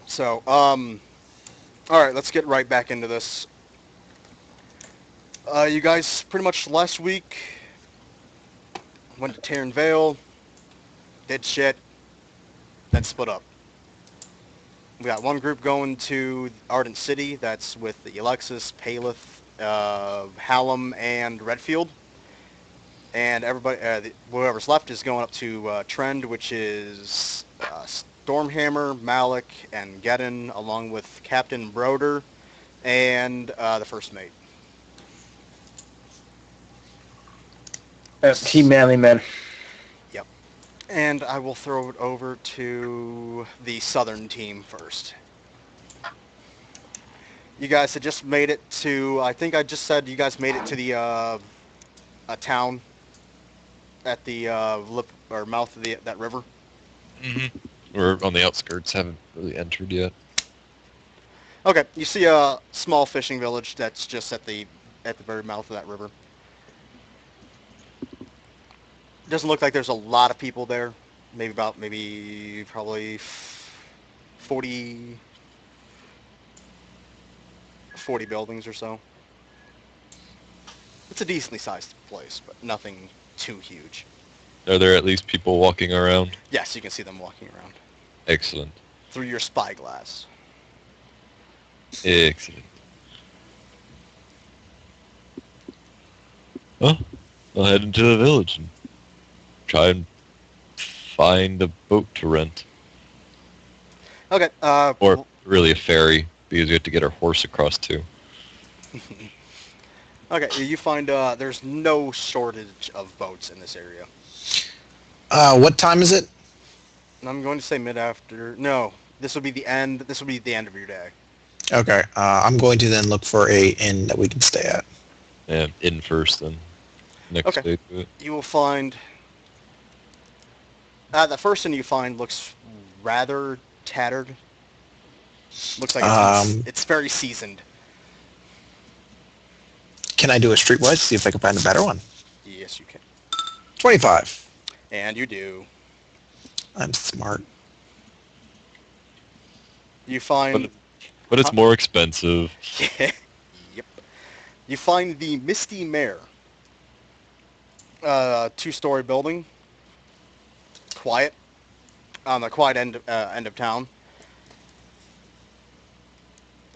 So, all right, let's get right back into this. You guys pretty much last week went to Taryn Vale, did shit, then split up. We got one group going to Ardent City. That's with the Alexis, Paleth, Hallam, and Redfield. And everybody, whoever's left is going up to Trend, which is Stormhammer, Malik, and Geddon, along with Captain Broder and the first mate. Team Manly Men. Yep. And I will throw it over to the southern team first. You guys had just made it to, I think I just said you guys made it to the a town at the lip or mouth of that river. We're on the outskirts, haven't really entered yet. Okay, you see a small fishing village that's just at the very mouth of that river. Doesn't look like there's a lot of people there. Maybe probably 40 buildings or so. It's a decently sized place, but nothing too huge. Are there at least people walking around? Yes, you can see them walking around Excellent. through your spyglass. Excellent. Well, I'll head into the village and try and find a boat to rent. Okay. Or really a ferry, because we have to get our horse across too. Okay, you find there's no shortage of boats in this area. What time is it? I'm going to say mid-after. No, this will be the end. This will be the end of your day. Okay. I'm going to then look for a inn that we can stay at. Yeah, in first then. Next Okay. day to it. You will find the first inn you find looks rather tattered. Looks like it's very seasoned. Can I do a streetwise? See if I can find a better one. Yes, you can. 25. And you do. I'm smart. You find... But it's more expensive. Yep. You find the Misty Mare. 2-story building. Quiet. On the quiet end of town.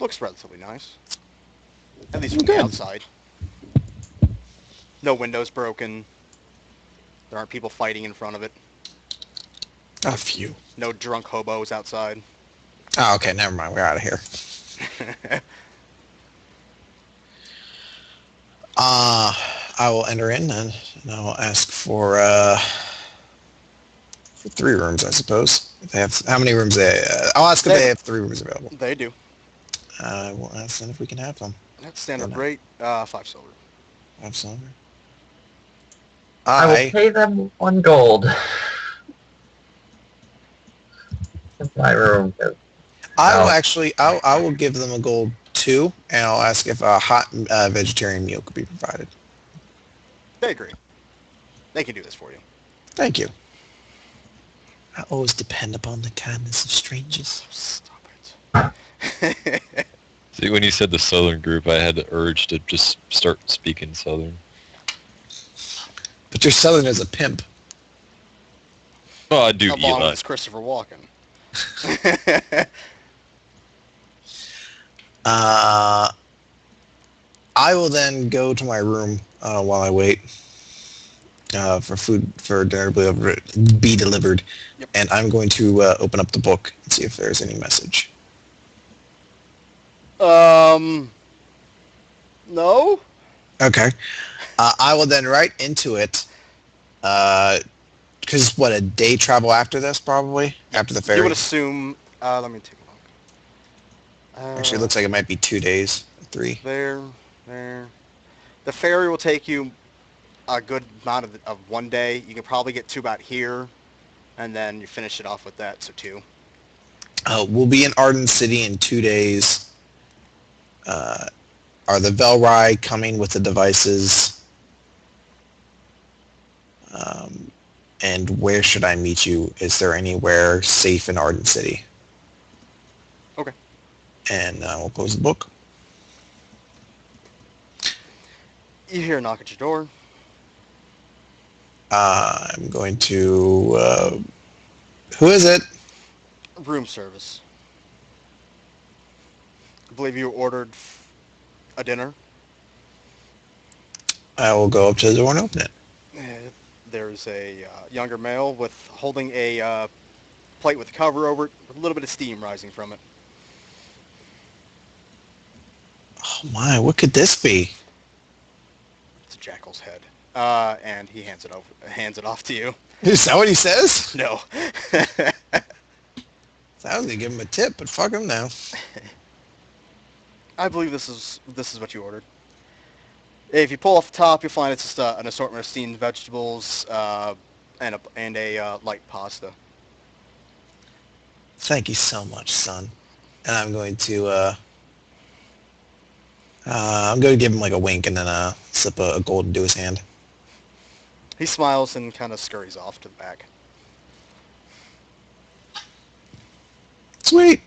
Looks relatively nice. At least from the outside. No windows broken. There aren't people fighting in front of it. A few. No drunk hobos outside. Oh, okay. Never mind. We're out of here. I will enter in and I will ask for 3 rooms, I suppose. If they have, how many rooms I'll ask if they have 3 rooms available. They do. I will ask them if we can have them. That's standard rate. 5 silver. 5 silver. I will pay them 1 gold. In my room. I will actually, I will give them a gold 2, and I'll ask if a hot vegetarian meal could be provided. They agree. They can do this for you. Thank you. I always depend upon the kindness of strangers. Stop it. See, when you said the southern group, I had the urge to just start speaking southern. But your southern is a pimp. Well, I do Along Eli. with Christopher Walken. I will then go to my room while I wait for food for dinner to be delivered. Yep. And I'm going to open up the book and see if there's any message. No? Okay. I will then write into it, because a day travel after this, probably? After the ferry? You would assume, let me take a look. Actually, it looks like it might be 2 days, 3. There. The ferry will take you a good amount of 1 day. You can probably get to about here, and then you finish it off with that, so 2. We'll be in Arden City in 2 days. Are the Velrai coming with the devices? And where should I meet you? Is there anywhere safe in Arden City? Okay. And we'll close the book. You hear a knock at your door. I'm going to... who is it? Room service. I believe you ordered a dinner. I will go up to the door and open it. There's a younger male holding a plate with a cover over it, with a little bit of steam rising from it. Oh my, what could this be? It's a jackal's head, and he hands it off to you. Is that what he says? No. I was gonna give him a tip, but fuck him now. I believe this is what you ordered. If you pull off the top, you'll find it's just an assortment of steamed vegetables and a light pasta. Thank you so much, son. And I'm going to give him like a wink and then slip a gold into his hand. He smiles and kind of scurries off to the back. Sweet.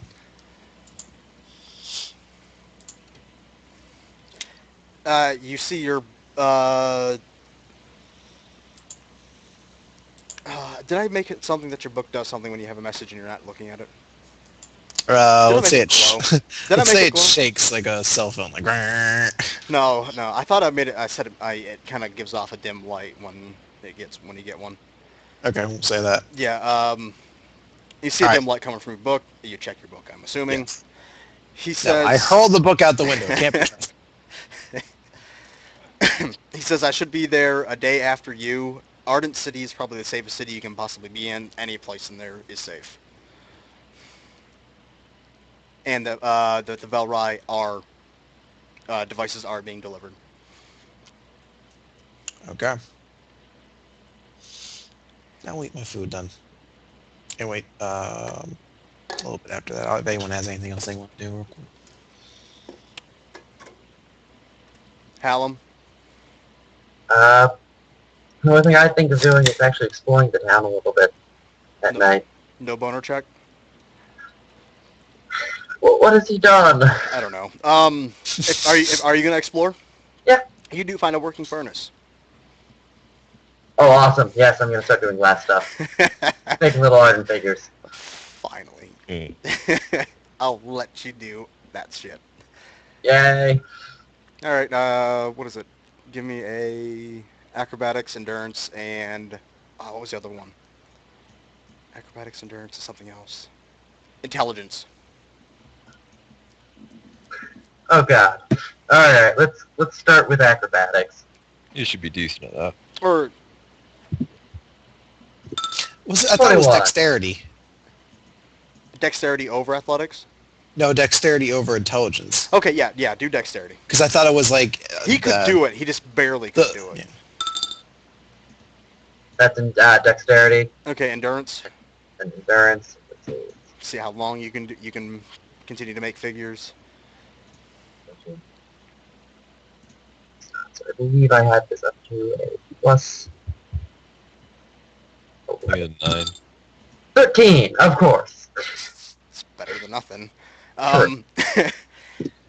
You see your... did I make it something that your book does something when you have a message and you're not looking at it? Let's say Did I make it glow? shakes like a cell phone, like. No. I thought I made it. I said it kind of gives off a dim light when you get one. Okay, we'll say that. Yeah. You see a dim light coming from your book. You check your book, I'm assuming. Yes. He says... No, I hurled the book out the window. It can't be trusted. He says, I should be there a day after you. Ardent City is probably the safest city you can possibly be in. Any place in there is safe. And the Velrai devices are being delivered. Okay. Now eat my food done. And wait, a little bit after that, if anyone has anything else they want to do real quick. Hallam? The only thing I think of doing is actually exploring the town a little bit at night. No boner check? Well, what has he done? I don't know. Are you gonna explore? Yeah. You do find a working furnace. Oh, awesome. Yes, I'm going to start doing last stuff. Making little art and figures. Finally. Mm. I'll let you do that shit. Yay. All right. What is it? Give me a acrobatics, endurance, and what was the other one? Acrobatics, endurance, and something else. Intelligence. Oh, God. Alright, let's start with acrobatics. You should be decent at that. Or I thought it was 21. dexterity. dexterity over athletics. No, dexterity over intelligence. Okay, yeah. Do dexterity. Because I thought it was like... He could do it. He just barely could do it. Yeah. That's in dexterity Okay, endurance. and endurance. Let's see. See how long you can continue to make figures. So I believe I had this up to a plus We had 9. 13, of course. It's better than nothing.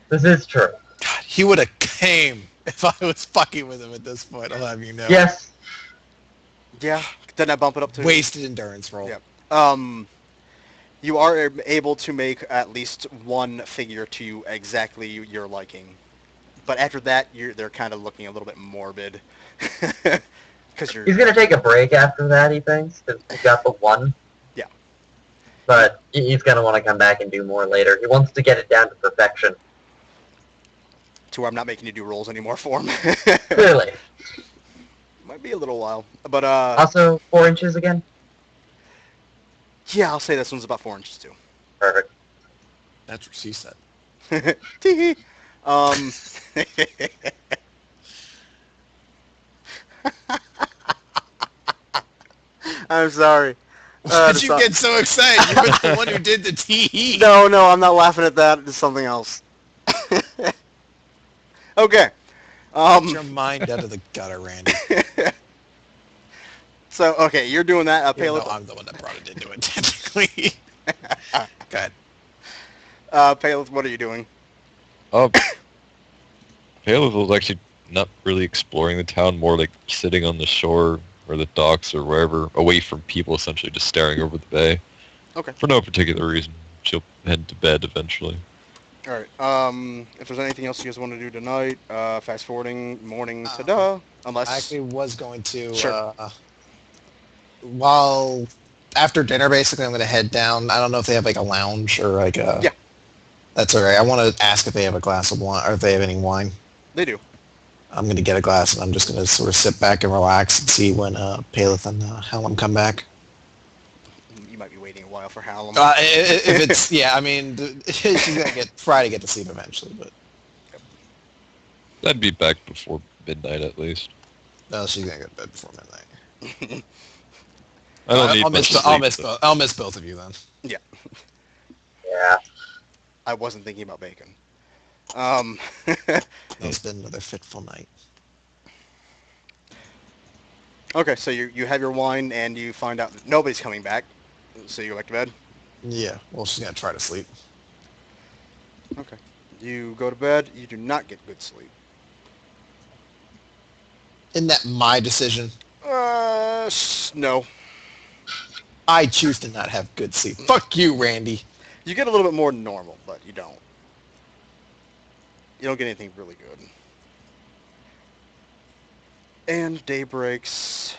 This is true. God, he would have came if I was fucking with him at this point, I'll have you know. Yes. Yeah. Then I bump it up to... Wasted endurance roll. Yeah. You are able to make at least one figure to exactly your liking. But after that, they're kind of looking a little bit morbid. Because you're... He's going to take a break after that, he thinks, because he got the one. Yeah. But he's going to want to come back and do more later. He wants to get it down to perfection. To where I'm not making you do rolls anymore for him. Clearly. Might be a little while. But, Also, 4 inches again? yeah, I'll say this one's about 4 inches too. Perfect. That's what she said. Tee-hee. I'm sorry. Why did you get so excited? You were the one who did the tee. No, I'm not laughing at that. It's something else. Okay. Get your mind out of the gutter, Randy. So, okay, you're doing that. Even though I'm the one that brought it into it, technically. Go ahead. Paleth, what are you doing? Uh, Caleb was actually not really exploring the town, more like sitting on the shore or the docks or wherever, away from people, essentially just staring over the bay. Okay. For no particular reason. She'll head to bed eventually. All right. If there's anything else you guys want to do tonight, fast forwarding morning to unless I actually was going to, Sure. while after dinner, basically, I'm going to head down. I don't know if they have like a lounge or like a. Yeah. That's all right. I want to ask if they have a glass of wine or if they have any wine. they do. I'm going to get a glass and I'm just going to sort of sit back and relax and see when Paleth and Hallam come back. You might be waiting a while for Hallam. If it's yeah, I mean, she's gonna try to get to sleep eventually, but I'd be back before midnight at least. no, she's gonna get to bed before midnight. I don't need I'll much miss, sleep. I'll miss both of you then. Yeah. I wasn't thinking about bacon. It's been another fitful night. Okay, so you have your wine and you find out that nobody's coming back, so you go back to bed. Yeah, well, she's gonna try to sleep. Okay. You go to bed. You do not get good sleep. Isn't that my decision? No. I choose to not have good sleep. Fuck you, Randy. You get a little bit more than normal, but you don't. You don't get anything really good. And day breaks.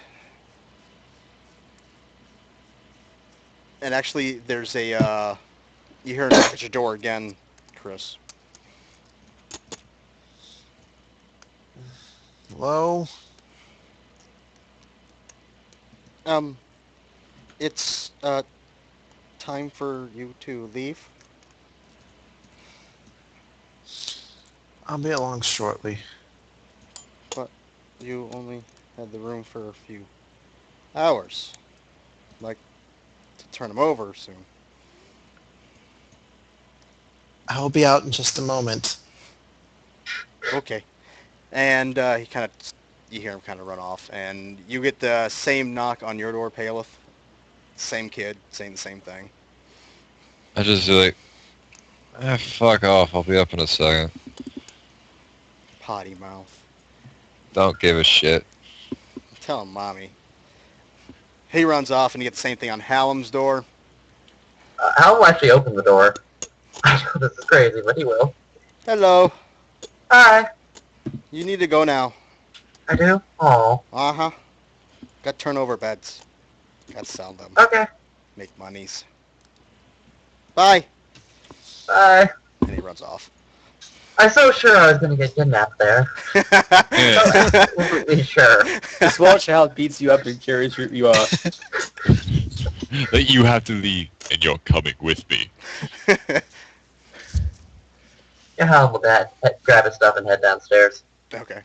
And actually, there's a, you hear a knock at your door again, Chris. Hello? It's, time for you to leave. I'll be along shortly. But you only had the room for a few hours. Like, to turn them over soon. I'll be out in just a moment. Okay. And he kind of, you hear him kind of run off, and you get the same knock on your door, Paleth. Same kid saying the same thing. I just be like, fuck off. I'll be up in a second. Potty mouth. Don't give a shit. Tell him, mommy. He runs off, and you get the same thing on Hallam's door. Hal will actually open the door. I know this is crazy, but he will. Hello. Hi. You need to go now. I do? Oh. Uh-huh. Got turnover beds. Got to sell them. Okay. Make monies. Bye. Bye. And he runs off. I was so sure I was going to get kidnapped there. Yeah. Absolutely sure. Just watch how it beats you up and carries you off. That you have to leave, and you're coming with me. Yeah, Hal will grab his stuff and head downstairs. Okay.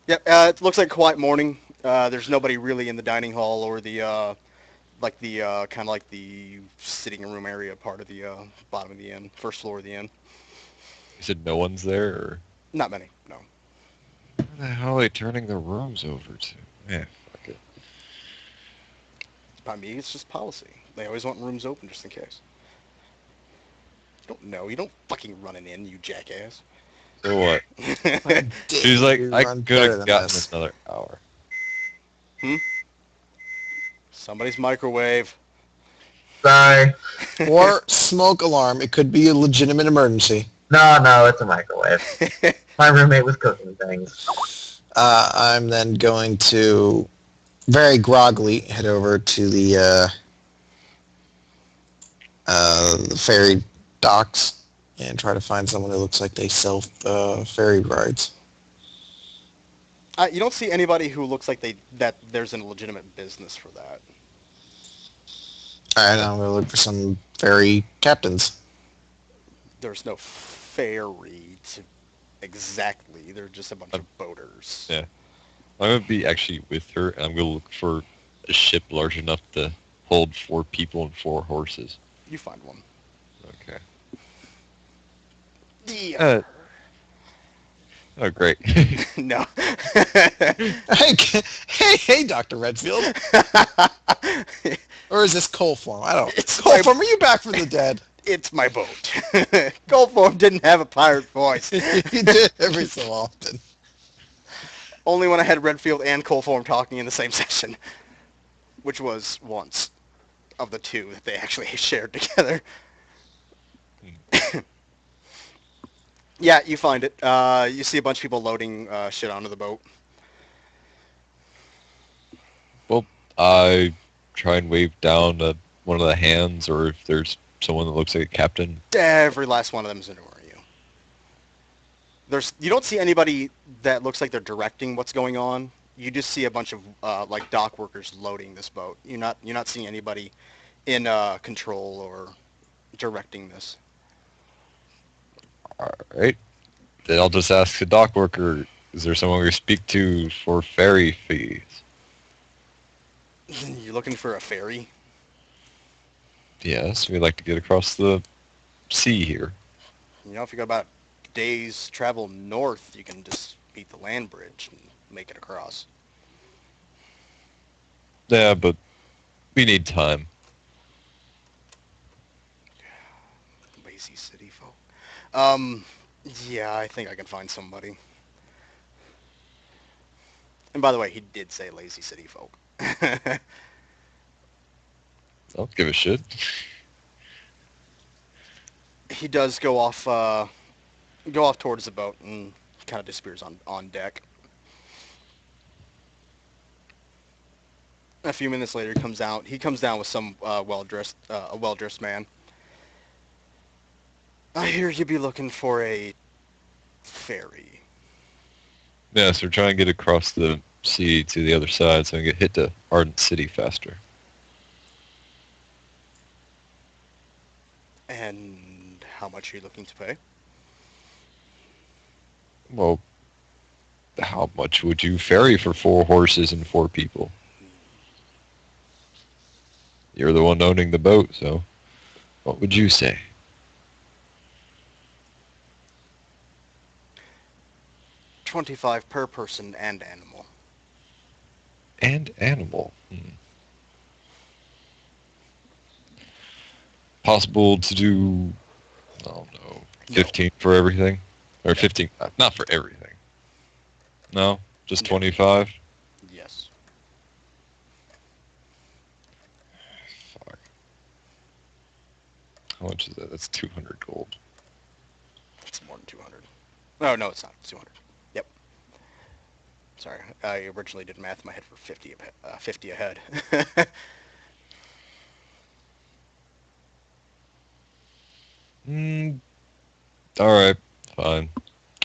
Yep, it looks like a quiet morning. There's nobody really in the dining hall or the, kind of like the sitting room area part of the bottom of the inn, first floor of the inn. You said no one's there, or Not many, no. where the hell are they turning the rooms over to? Yeah, fuck it. By me, it's just policy. They always want rooms open just in case. You don't know. You don't fucking run an inn, you jackass. So what? She's like, I could have gotten another hour. Somebody's microwave. Sorry. Or smoke alarm. It could be a legitimate emergency. No, it's a microwave. My roommate was cooking things. I'm then going to very groggily head over to the ferry docks and try to find someone who looks like they sell ferry rides. You don't see anybody who looks like that there's a legitimate business for that. Alright, I'm going to look for some ferry captains. There's no ferry to exactly. They're just a bunch of boaters. Yeah. I'm going to be actually with her, and I'm going to look for a ship large enough to hold 4 people and 4 horses. You find one. Okay. Yeah. Oh, great. No. Hey, Dr. Redfield. Or is this Coleform? I don't know. It's Coleform, are you back from the dead? It's my boat. Goldform didn't have a pirate voice. You did every so often. Only when I had Redfield and Coldform talking in the same session, which was once of the two that they actually shared together. Yeah, you find it. You see a bunch of people loading shit onto the boat. Well, I try and wave down one of the hands, or if there's someone that looks like a captain. Every last one of them is ignoring you. You don't see anybody that looks like they're directing what's going on. You just see a bunch of like dock workers loading this boat. You're not seeing anybody in control or directing this. All right. Then I'll just ask the dock worker, is there someone we speak to for ferry fees? You're looking for a ferry? Yes, we'd like to get across the sea here. You know, if you got about a day's travel north, you can just beat the land bridge and make it across. Yeah, but we need time. Lazy city folk. Yeah, I think I can find somebody. And by the way, he did say lazy city folk. I'll give a shit. He does go off towards the boat and kind of disappears on deck. A few minutes later, he comes out. He comes down with some a well-dressed man. I hear you be looking for a ferry. Yes, we're trying to get across the sea to the other side so we can get hit to Ardent City faster. And how much are you looking to pay? Well, how much would you ferry for 4 horses and 4 people? You're the one owning the boat, so what would you say? $25 per person and animal. And animal. Possible to do, I don't know, 15 for everything? Or 15, not for everything. No? Just No. 25? Yes. Fuck. How much is that? That's 200 gold. It's more than 200. Oh, no, it's not. It's 200. Yep. Sorry, I originally did math in my head for 50 ahead. Alright, fine.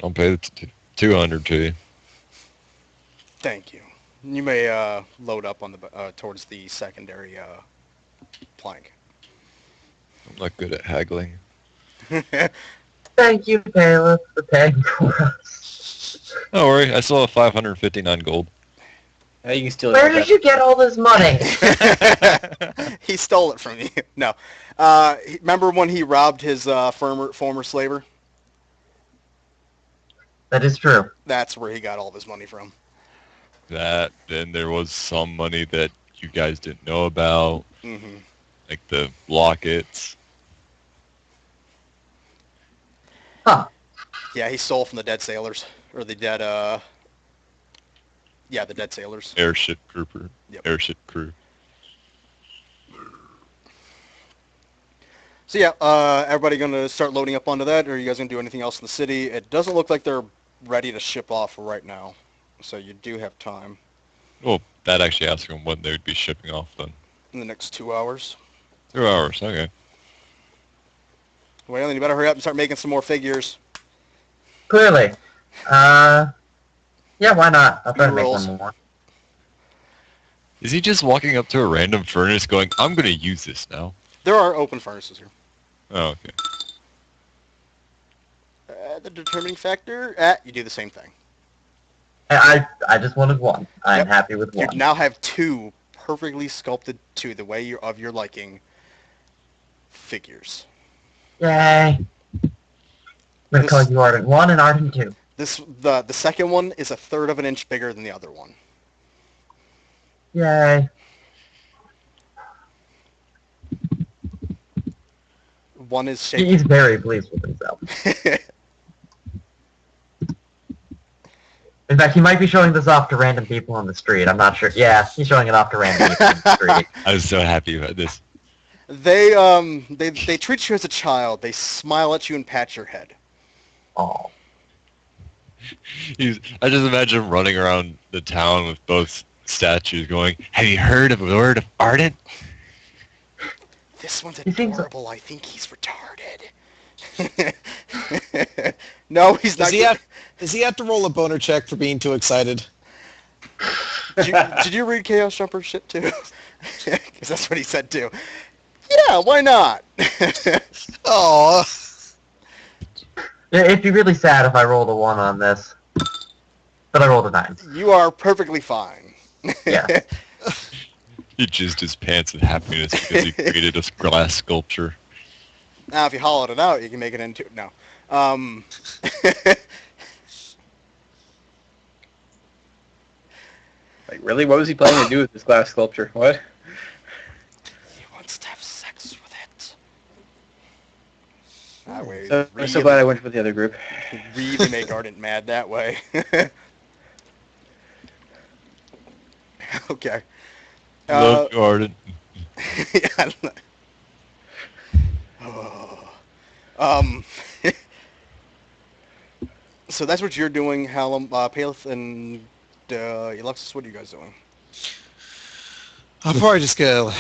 I'll pay the 200 to you. Thank you. You may load up on the towards the secondary plank. I'm not good at haggling. Thank you, Caleb, for paying for us. Don't worry, I still have 559 gold. You can steal Where did you get all this money? He stole it from you. No. Remember when he robbed his former slaver? That is true. That's where he got all of his money from. That, then there was some money that you guys didn't know about, Mm-hmm. like the lockets. Huh. Yeah, he stole from the dead sailors. Or the dead, yeah, the dead sailors. Airship grouper. Yep. Airship crew. So yeah, everybody gonna start loading up onto that, or are you guys gonna do anything else in the city? It doesn't look like they're ready to ship off right now, so you do have time Well, that actually asks them when they would be shipping off then. in the next 2 hours. 2 hours, okay. Well, then you better hurry up and start making some more figures. Clearly. Yeah, why not? I'll try to make Rolls. one more. Is he just walking up to a random furnace going, I'm going to use this now? There are open furnaces here. Oh, okay. The determining factor, you do the same thing. I just wanted one. I'm Yep. happy with You one. now have 2 perfectly sculpted to the way of your liking figures. Yay. I'm gonna call you Ardent 1 and Ardent 2. The second one is 1/3 of an inch bigger than the other one. Yay. One is shaking. He's very pleased with himself. In fact, he might be showing this off to random people on the street. I'm not sure. Yeah, he's showing it off to random people on the street. I was so happy about this. They treat you as a child. They smile at you and pat your head. Oh, I just imagine him running around the town with both statues going, "Have you heard of the word of Ardent?" This one's He thinks- adorable. I think he's retarded. No, he's not. Does he have to roll a boner check for being too excited? Did you read Chaos Jumper shit too? Because that's what he said too. Yeah, why not? Oh, it'd be really sad if I rolled a 1 on this. But I rolled a 9. You are perfectly fine. Yeah. He jizzed his pants in happiness because he created a glass sculpture. Now, if you hollowed it out, you can make it into no. Like, really? What was he planning to do with this glass sculpture? What? He wants to have sex with it. That way, So, I'm so glad I went with the other group. really make Ardent mad that way. Okay. Love you, Ardent. Yeah. Oh. So that's what you're doing, Hallam, Paleth, and Alexis. What are you guys doing? I'll probably just go,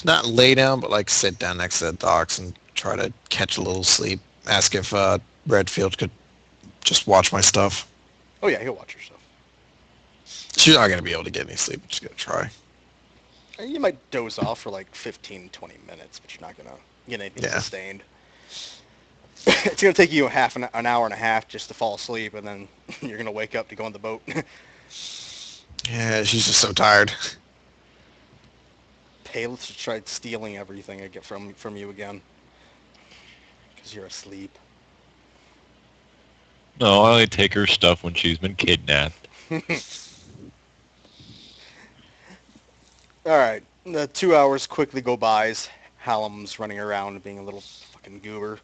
not lay down, but like sit down next to the docks and try to catch a little sleep. Ask if Redfield could just watch my stuff. Oh yeah, he'll watch your stuff. She's not going to be able to get any sleep. I'm just going to try. You might doze off for like 15, 20 minutes, but you're not gonna get anything Yeah. sustained. It's gonna take you an hour and a half just to fall asleep, and then you're gonna wake up to go on the boat. Yeah, she's just so tired. Paleth should try stealing everything I get from you again, because you're asleep. No, I only take her stuff when she's been kidnapped. All right, the 2 hours quickly go by as Hallam's running around being a little fucking goober.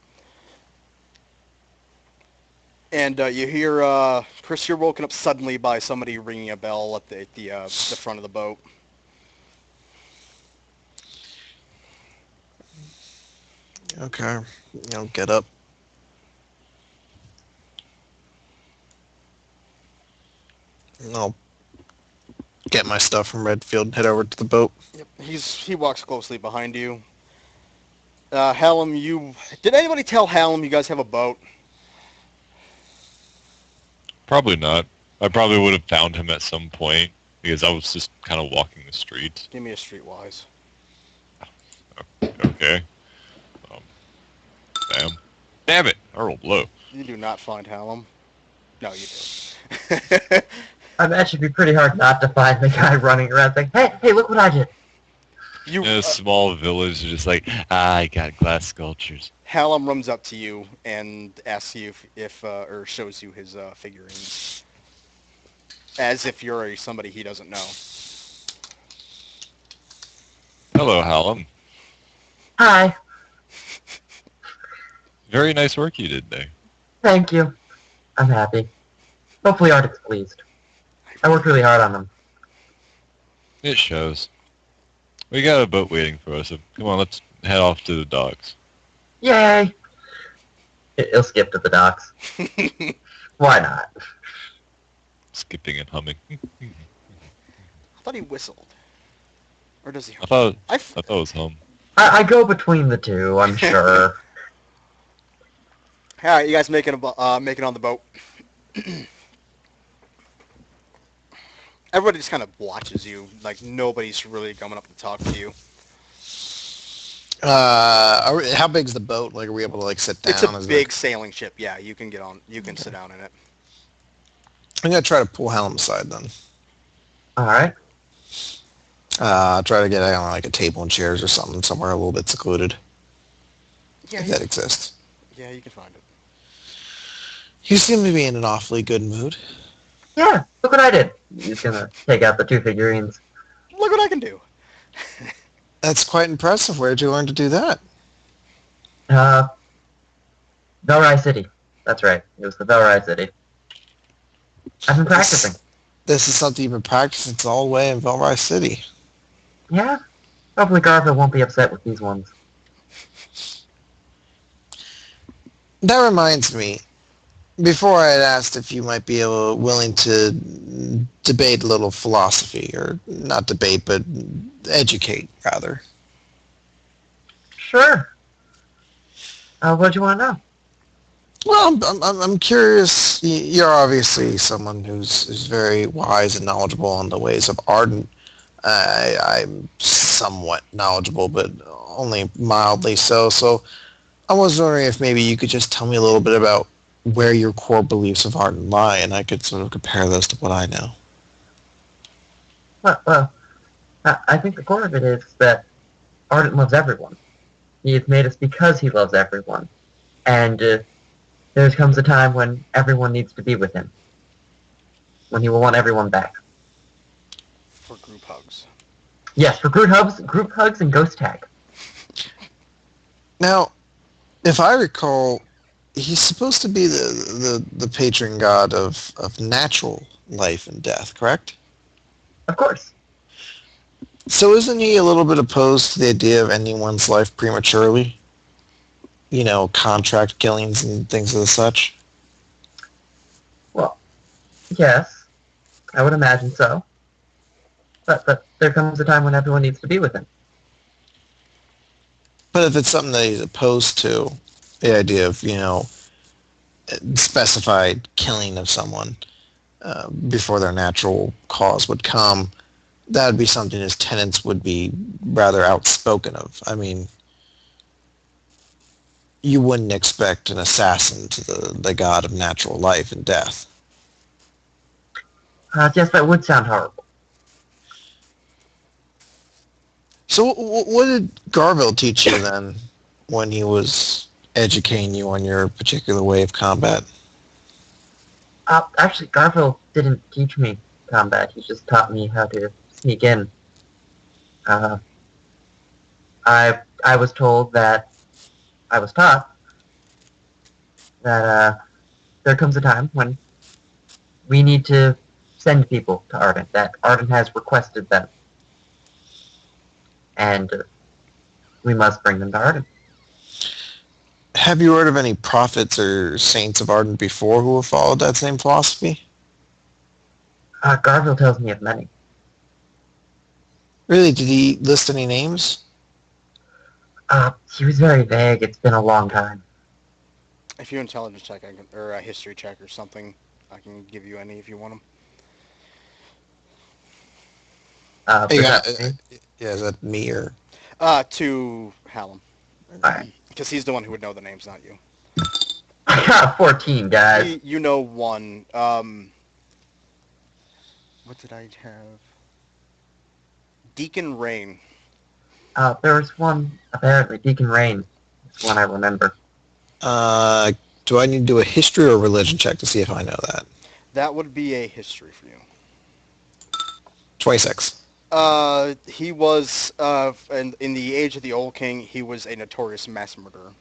And you hear, Chris, you're woken up suddenly by somebody ringing a bell at the front of the boat. Okay. Get up. I'll get my stuff from Redfield and head over to the boat. Yep, he walks closely behind you. Hallam, did anybody tell Hallam you guys have a boat? Probably not. I probably would have found him at some point because I was just kind of walking the streets. Give me a streetwise. Okay. Damn it! I rolled low. You do not find Hallam. No, you do. I bet it'd be pretty hard not to find the guy running around saying, hey, look what I did. You, In a small village, just like, I got glass sculptures. Hallam runs up to you and asks you if or shows you his figurines, as if you're somebody he doesn't know. Hello, Hallam. Hi, Very nice work you did there. thank you. I'm happy. Hopefully Arctic's pleased. I worked really hard on them. It shows. We got a boat waiting for us, so come on, let's head off to the docks. Yay! He'll skip to the docks. Why not? Skipping and humming. I thought he whistled. Or does he? I thought I it was home. I go between the two, I'm sure. All right, you guys make it on the boat. Everybody just kind of watches you, like nobody's really coming up to talk to you. How big's the boat? Like, are we able to sit down? It's a Is big sailing ship. Yeah, you can get on. You can sit down in it. I'm gonna try to pull Hallam aside then. Alright. Try to get on like a table and chairs or something somewhere a little bit secluded. Yeah, If that exists. yeah, you can find it. You seem to be in an awfully good mood. Yeah, look what I did. He's gonna take out the 2 figurines. Look what I can do. That's quite impressive. Where'd you learn to do that? Velrai City. That's right. It was the Velrai City. I've been practicing. This is something you've been practicing since all the way in Velrai City. Yeah. Hopefully Garfield won't be upset with these ones. That reminds me, before I had asked if you might be willing to debate a little philosophy, or not debate, but educate, rather. Sure. What do you want to know? Well, I'm curious. You're obviously someone who's very wise and knowledgeable on the ways of Arden. I'm somewhat knowledgeable, but only mildly so. So I was wondering if maybe you could just tell me a little bit about where your core beliefs of Arden lie, and I could sort of compare those to what I know. Well, I think the core of it is that Ardent loves everyone. He has made us because he loves everyone. And there comes a time when everyone needs to be with him. When he will want everyone back. For group hugs. Yes, for group hugs and ghost tag. Now, if I recall, he's supposed to be the patron god of natural life and death, correct? Of course. So isn't he a little bit opposed to the idea of ending one's life prematurely? You know, contract killings and things of the such? Well, yes. I would imagine so. But there comes a time when everyone needs to be with him. But if it's something that he's opposed to, the idea of, you know, specified killing of someone before their natural cause would come, that would be something his tenants would be rather outspoken of. I mean, you wouldn't expect an assassin to the god of natural life and death. Yes, that would sound horrible. So what did Garville teach you then when he was educating you on your particular way of combat? Actually, Garfield didn't teach me combat. He just taught me how to sneak in. I was told that I was taught that there comes a time when we need to send people to Arden, that Arden has requested them. And we must bring them to Arden. Have you heard of any prophets or saints of Arden before who have followed that same philosophy? Garfield tells me of many. Really? Did he list any names? He was very vague. It's been a long time. If you intelligence check, or a history check or something, I can give you any if you want them. Yeah, is that me or? To Hallam. Alright. Because he's the one who would know the names, not you. I got 14, guys. You know one. What did I have? Deacon Rain. There was one, apparently, Deacon Rain. That's one I remember. Do I need to do a history or religion check to see if I know that? That would be a history for you. 26. He was, in the age of the Old King, he was a notorious mass murderer.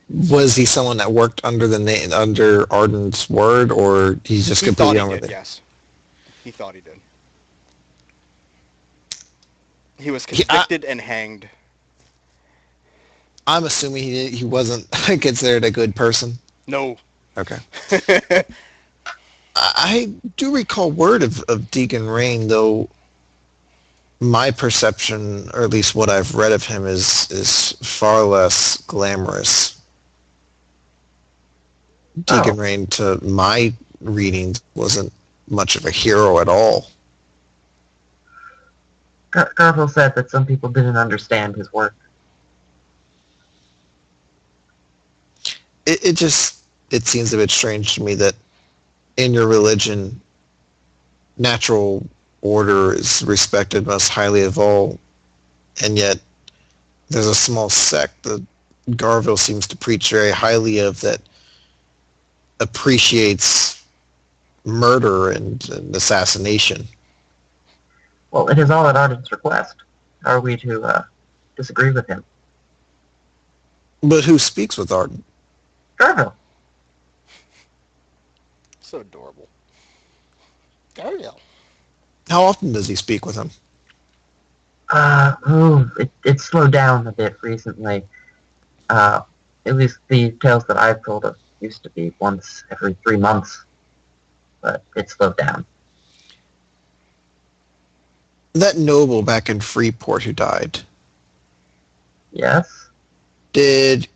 Was he someone that worked under under Arden's word, or he's just He thought completely he on with did, it? yes. He thought he did. He was convicted and hanged. I'm assuming he wasn't considered a good person. No. Okay. I do recall word of Deacon Rain, though my perception, or at least what I've read of him, is far less glamorous. Deacon Rain, to my reading, wasn't much of a hero at all. Garfield said that some people didn't understand his work. It seems a bit strange to me that in your religion, natural order is respected most highly of all, and yet there's a small sect that Garville seems to preach very highly of that appreciates murder and assassination. Well, it is all at Arden's request. Are we to disagree with him. But who speaks with Arden? Garville. So adorable. Gabriel. How often does he speak with him? It's slowed down a bit recently. At least the tales that I've told of used to be once every 3 months, but it's slowed down. That noble back in Freeport who died, Yes? did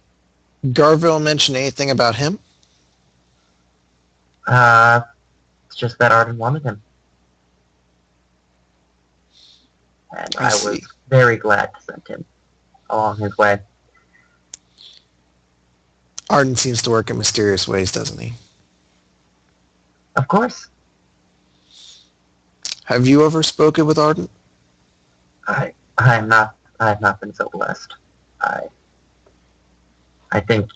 Garville mention anything about him? It's just that Arden wanted him. And I I see. was very glad to send him along his way. Arden seems to work in mysterious ways, doesn't he? Of course, Have you ever spoken with Arden? I have not been so blessed. I think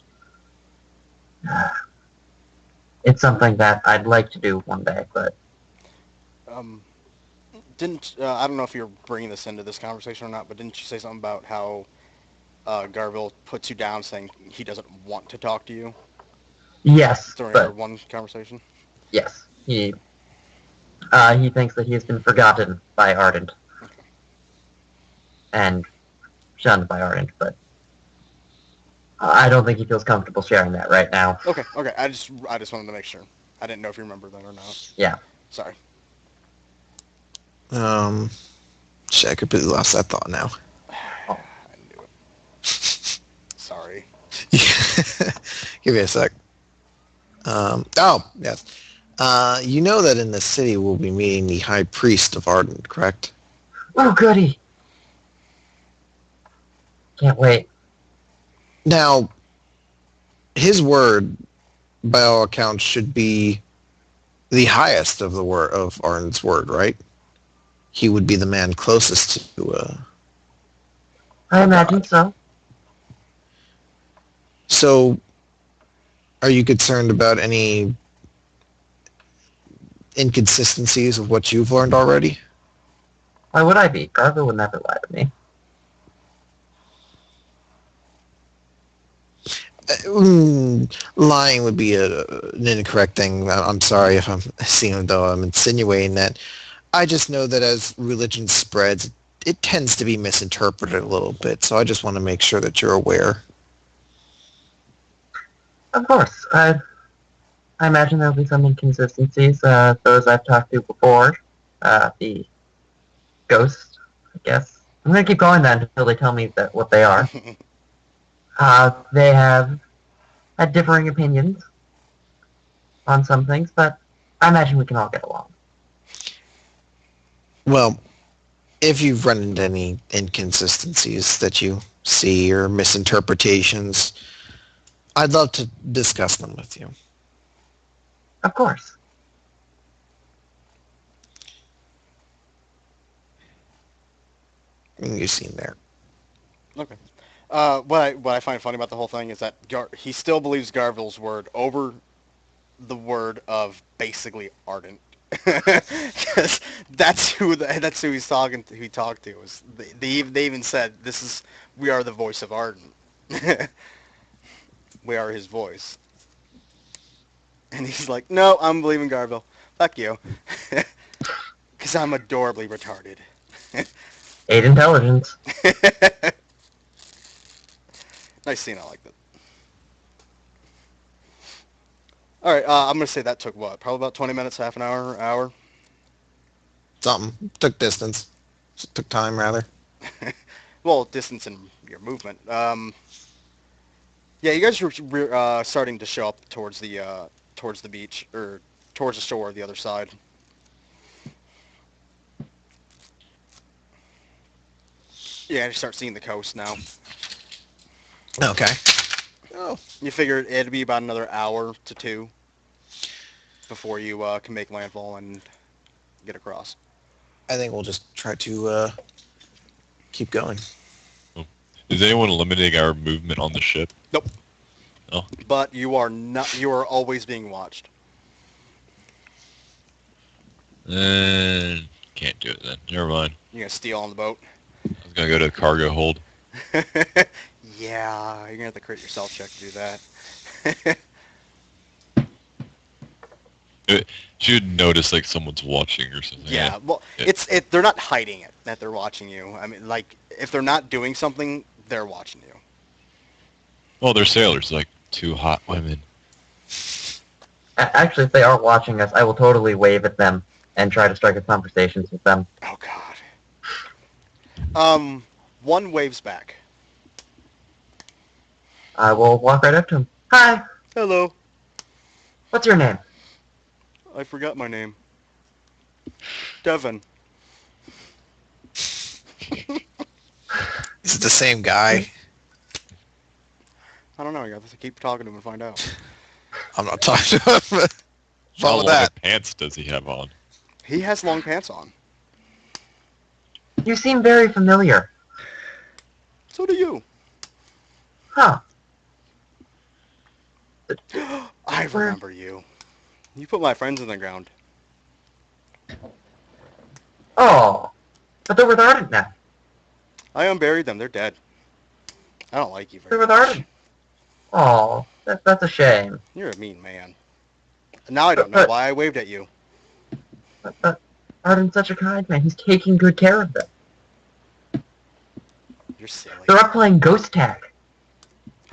it's something that I'd like to do one day, but I don't know if you're bringing this into this conversation or not, but didn't you say something about how Garville puts you down saying he doesn't want to talk to you yes, during our but one conversation? yes, he thinks that he has been forgotten by Ardent and shunned by Ardent, but I don't think he feels comfortable sharing that right now. Okay. I just wanted to make sure. I didn't know if you remember that or not. Yeah. Sorry. Shit, I completely lost that thought now. I knew it. Sorry. Give me a sec. Oh, yes. You know that in the city we'll be meeting the High Priest of Arden, correct? Oh, goody! Can't wait. Now, his word, by all accounts, should be the highest of the word of Arden's word, right? He would be the man closest to. I imagine so. So, are you concerned about any inconsistencies of what you've learned already? Why would I be? Garville would never lie to me. Lying would be an incorrect thing. I'm sorry if I'm seeming though I'm insinuating that. I just know that as religion spreads, it tends to be misinterpreted a little bit. So I just want to make sure that you're aware. Of course. I imagine there'll be some inconsistencies. Those I've talked to before. The ghosts, I guess. I'm going to keep going then until they tell me what they are. They have had differing opinions on some things, but I imagine we can all get along. Well, if you've run into any inconsistencies that you see or misinterpretations, I'd love to discuss them with you. Of course. You've seen there. Okay. What I find funny about the whole thing is that he still believes Garville's word over the word of basically Ardent. 'Cause that's who he's talking to. Who he talked to was they even said we are the voice of Ardent. We are his voice. And he's like, no, I'm believing Garville. Fuck you. Because I'm adorably retarded. 8 intelligence. Nice scene, I like that. Alright, I'm going to say that took what? Probably about 20 minutes, half an hour? Something. Took distance. Took time, rather. Well, distance and your movement. Yeah, you guys were starting to show up towards the beach, or towards the shore, the other side. Yeah, you start seeing the coast now. Okay. Oh. You figured it'd be about another hour to 2 before you can make landfall and get across. I think we'll just try to keep going. Is anyone limiting our movement on the ship? Nope. Oh. But you are not. You are always being watched. Can't do it then. Never mind. You're gonna steal on the boat. I was gonna go to the cargo hold. Yeah, you're gonna have to crit yourself check to do that. You'd notice like someone's watching or something. Yeah, well, Yeah. they're not hiding it that they're watching you. I mean, like if they're not doing something, they're watching you. Well, they're sailors, like two hot women. Actually, if they are watching us, I will totally wave at them and try to strike a conversation with them. Oh God. One waves back. I will walk right up to him. Hi, Hello. what's your name? I forgot my name. Devin. Is it the same guy? I don't know. You have to keep talking to him and find out. I'm not talking to him. What's How wrong with long that? of pants does he have on? He has long pants on. You seem very familiar. So do you. Huh. I remember you. You put my friends in the ground. Oh, but they're with Ardent now. I unburied them. They're dead. I don't like you They're very with Ardent. Oh, that's a shame. You're a mean man. Now I don't know why I waved at you. But Ardent's such a kind man. He's taking good care of them. You're silly. They're up playing ghost tag.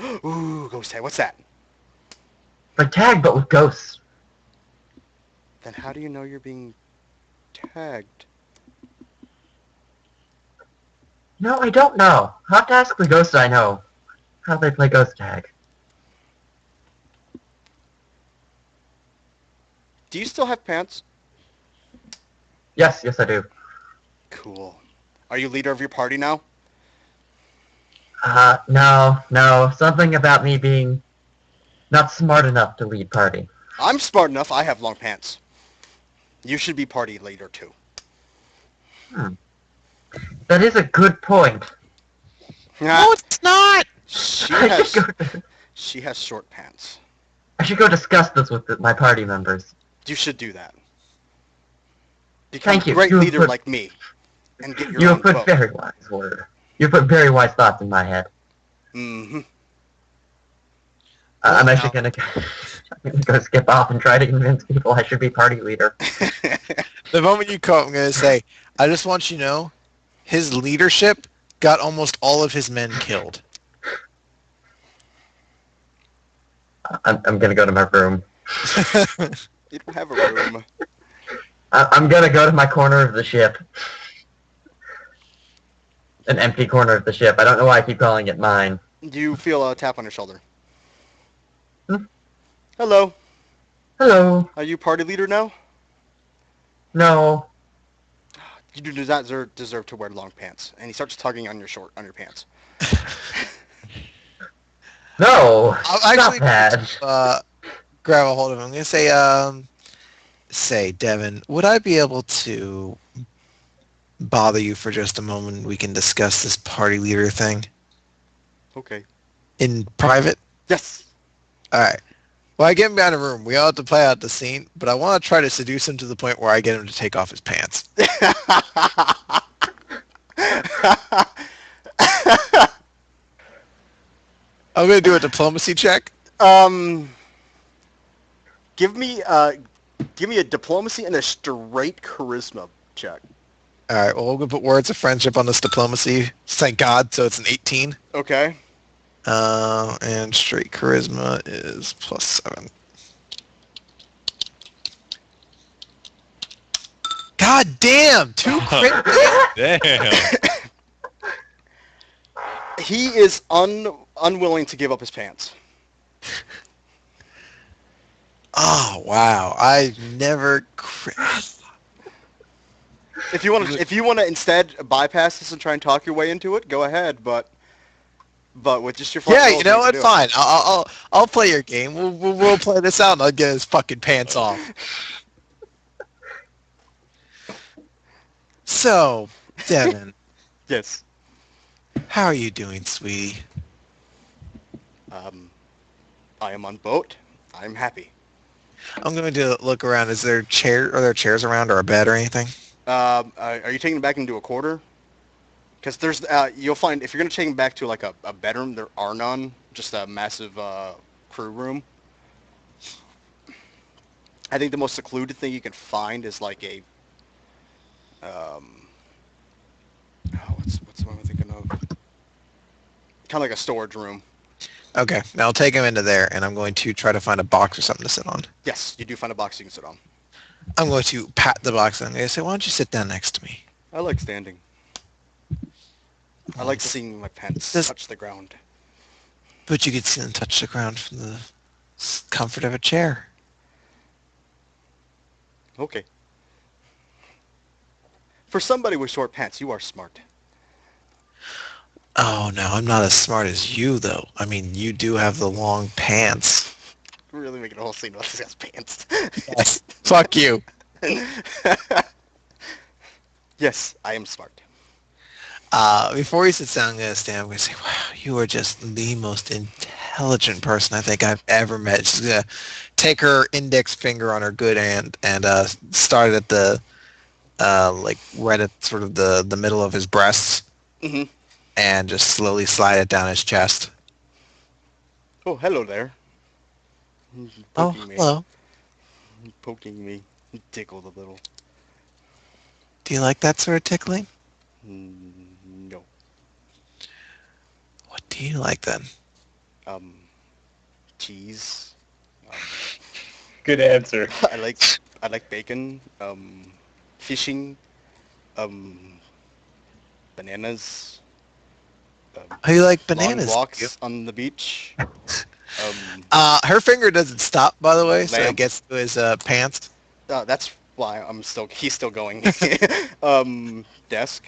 Ooh, ghost tag. What's that? Like tag, but with ghosts. Then how do you know you're being tagged? No, I don't know. I'll have to ask the ghosts I know how they play ghost tag. Do you still have pants? Yes, I do. Cool. Are you leader of your party now? No. Something about me being not smart enough to lead party. I'm smart enough. I have long pants. You should be party leader too. That is a good point. No, it's not. She I has should short pants. go discuss this with my party members. You should do that. Become Thank a you. great You have leader put- like me, and get your You own have put vote. very wise word. You put very wise thoughts in my head. Mm-hmm. I'm Well, actually gonna go skip off and try to convince people I should be party leader. The moment you call, I'm going to say, I just want you to know, his leadership got almost all of his men killed. I'm gonna go to my room. You don't have a room. I'm gonna go to my corner of the ship. An empty corner of the ship. I don't know why I keep calling it mine. Do you feel a tap on your shoulder? Hmm? Hello. Hello. Are you party leader now? No. You do not deserve to wear long pants. And he starts tugging on your pants. No. I'll Stop actually that. grab a hold of him. I'm going to say, Devin, would I be able to bother you for just a moment? We can discuss this party leader thing Okay. in private. Yes. All right. Well, I get him down a room. We all have to play out the scene, but I want to try to seduce him to the point where I get him to take off his pants. I'm going to do a diplomacy check. Give me a diplomacy and a straight charisma check. All right. Well, we're going to put words of friendship on this diplomacy. Thank God. So it's an 18. Okay. And straight charisma is +7. God damn! 2 crit. Damn. He is unwilling to give up his pants. Oh wow! I never crit. If you want to instead bypass this and try and talk your way into it, go ahead. But with just your front Yeah, rolls, you know can what? do it. Fine. I'll play your game. We'll play this out, and I'll get his fucking pants off. So, Devin, Yes. how are you doing, sweetie? I am on boat. I'm happy. I'm going to look around. Are there chairs around, or a bed, or anything? Are you taking it back into a quarter? Because there's, you'll find, if you're going to take him back to like a bedroom, there are none. Just a massive crew room. I think the most secluded thing you can find is like a, what's what I'm thinking of? Kind of like a storage room. Okay, now I'll take him into there, and I'm going to try to find a box or something to sit on. Yes, you do find a box you can sit on. I'm going to pat the box, and I'm going to say, why don't you sit down next to me? I like standing. I like seeing my pants This- touch the ground. But you could see them touch the ground from the comfort of a chair. Okay. For somebody with short pants, you are smart. Oh, no, I'm not as smart as you, though. I mean, you do have the long pants. We're really making a whole scene about this guy's pants. Yes. Fuck you. Yes, I am smart. Before he sits down, I'm going to stand. I'm going to say, wow, you are just the most intelligent person I think I've ever met. She's going to take her index finger on her good hand and start at the, like, right at sort of the middle of his breasts hmm and just slowly slide it down his chest. Oh, hello there. Oh, Poking me. hello. Poking me. Tickled a little. Do you like that sort of tickling? No. What do you like then? Cheese. Good answer. I like bacon. Fishing. Bananas. Oh, you like Long bananas? walks on the beach. Her finger doesn't stop, by the way, so it Lamp. gets to his pants. That's why he's still going. Desk.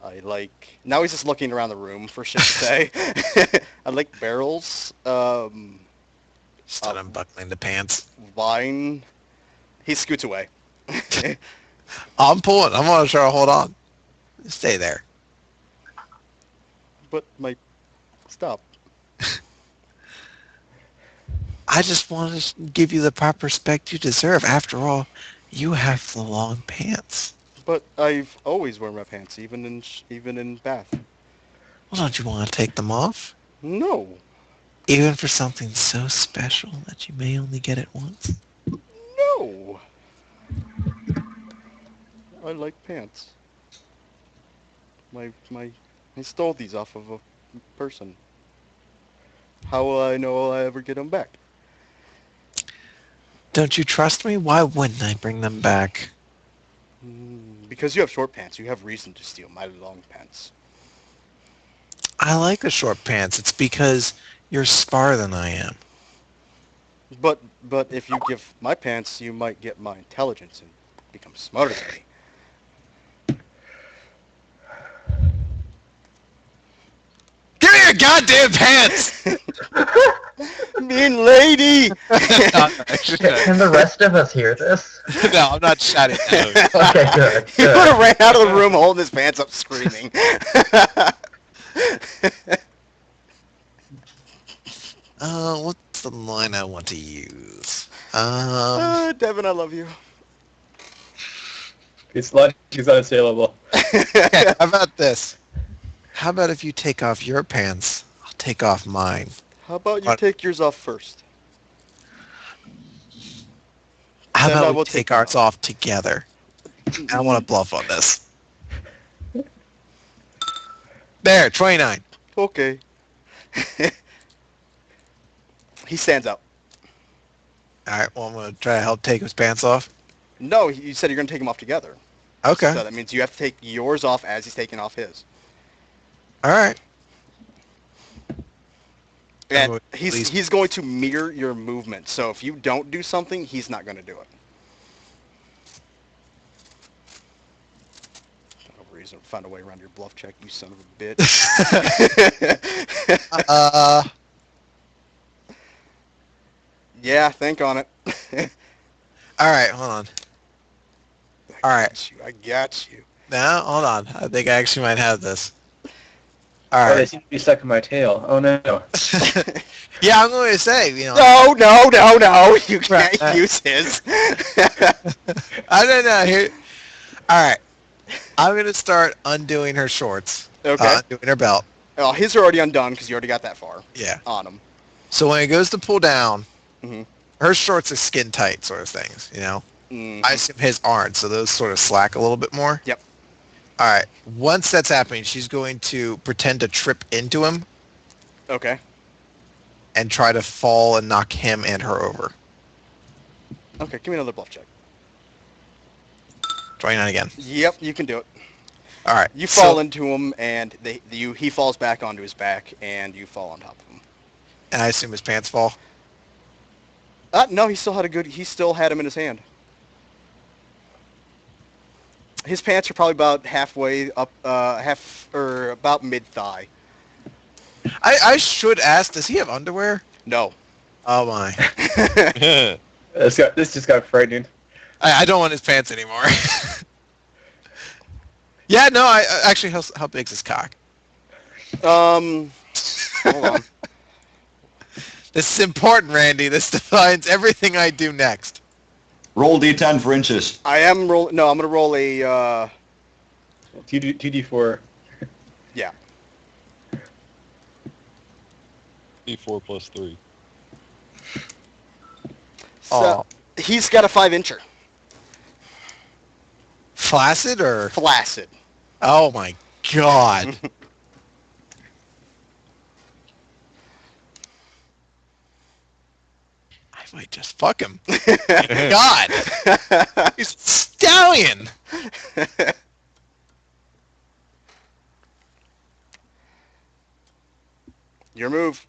I like, now he's just looking around the room for shit to say. I like barrels. Start unbuckling the pants. Wine. He scoots away. I'm pulling. I'm going to try to hold on. Stay there. But stop. I just want to give you the proper respect you deserve. After all, you have the long pants. But I've always worn my pants, even in bath. Well, don't you want to take them off? No. Even for something so special that you may only get it once? No. I like pants. I stole these off of a person. How will I know I ever get them back? Don't you trust me? Why wouldn't I bring them back? Because you have short pants, you have reason to steal my long pants. I like the short pants. It's because you're smarter than I am. But if you give my pants, you might get my intelligence and become smarter than me. Give me your goddamn pants! Mean lady! Can the rest of us hear this? No, I'm not shouting out. Okay, good. He good. would have ran out of the room holding his pants up screaming. What's the line I want to use? Devin, I love you. It's logic is unassailable. Okay, how about this? How about if you take off your pants, I'll take off mine. How about you What? take yours off first? How Then I about we will take take ours off together? I want to bluff on this. There, 29. Okay. He stands up. All right, well, I'm going to try to help take his pants off. No, you said you're going to take them off together. Okay. So that means you have to take yours off as he's taking off his. All right. And would please- he's going to mirror your movement. So if you don't do something, he's not going to do it. No reason to find a way around your bluff check, you son of a bitch. Yeah, think on it. All right, hold on. All right. I got you. Now, hold on. I think I actually might have this. All Oh, they right. seem to be stuck in my tail. Oh no. Yeah, I'm going to say, you know. No. You can't Right. use his. I don't know. Here. All right. I'm gonna start undoing her shorts. Okay. Undoing her belt. Oh, his are already undone because you already got that far Yeah. on him. So when it goes to pull down, Mhm. her shorts are skin tight sort of things. You know. Mhm. I assume his aren't, so those sort of slack a little bit more. Yep. All right. Once that's happening, she's going to pretend to trip into him Okay. and try to fall and knock him and her over. Okay, give me another bluff check. 29 again. Yep, you can do it. All right. You so- fall into him, and he falls back onto his back, and you fall on top of him. and I assume his pants fall. No, he still had him in his hand. His pants are probably about halfway up, about mid-thigh. I should ask, does he have underwear? No. Oh my. This just got frightening. I don't want his pants anymore. Yeah, no, I actually, how big's his cock? Hold on. This is important, Randy. This defines everything I do next. Roll D10 for inches. I am roll. No, I'm gonna roll a. 2d4. Yeah. D4 plus 3. So Oh. he's got a 5-incher. Flaccid or? Flaccid. Oh my god. I might just fuck him. God. He's a stallion. Your move.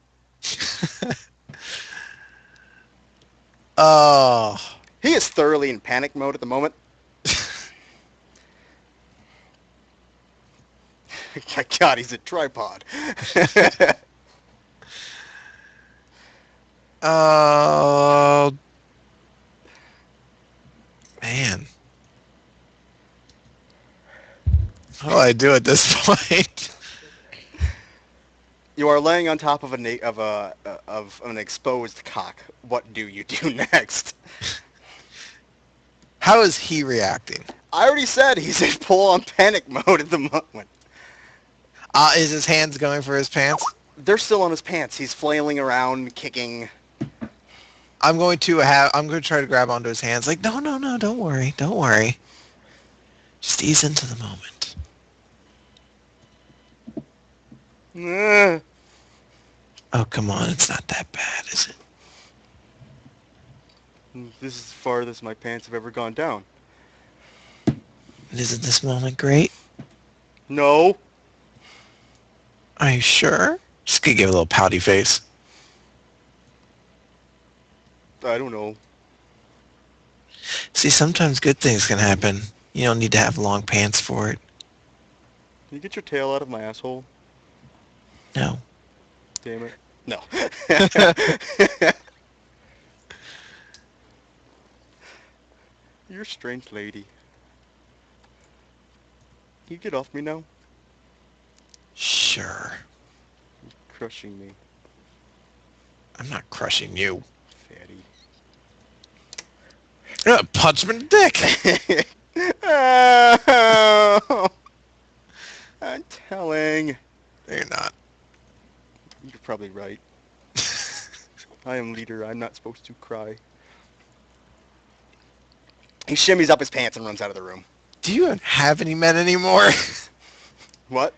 Oh. He is thoroughly in panic mode at the moment. My God, he's a tripod. Oh. Man. What do I do at this point? You are laying on top of of an exposed cock. What do you do next? How is he reacting? I already said he's in full-on panic mode at the moment. Is his hands going for his pants? They're still on his pants. He's flailing around, kicking. I'm going to try to grab onto his hands. Like, no, don't worry. Just ease into the moment. Ugh. Oh, come on, it's not that bad, is it? This is the farthest my pants have ever gone down. And isn't this moment great? No. Are you sure? Just gonna give a little pouty face. I don't know. See, sometimes good things can happen. You don't need to have long pants for it. Can you get your tail out of my asshole? No. Damn it. No. You're a strange lady. Can you get off me now? Sure. You're crushing me, I'm not crushing you. fatty. You're gonna punch him in the dick. Oh, I'm telling. No, you're not. You're probably right. I am leader. I'm not supposed to cry. He shimmies up his pants and runs out of the room. Do you even have any men anymore? What?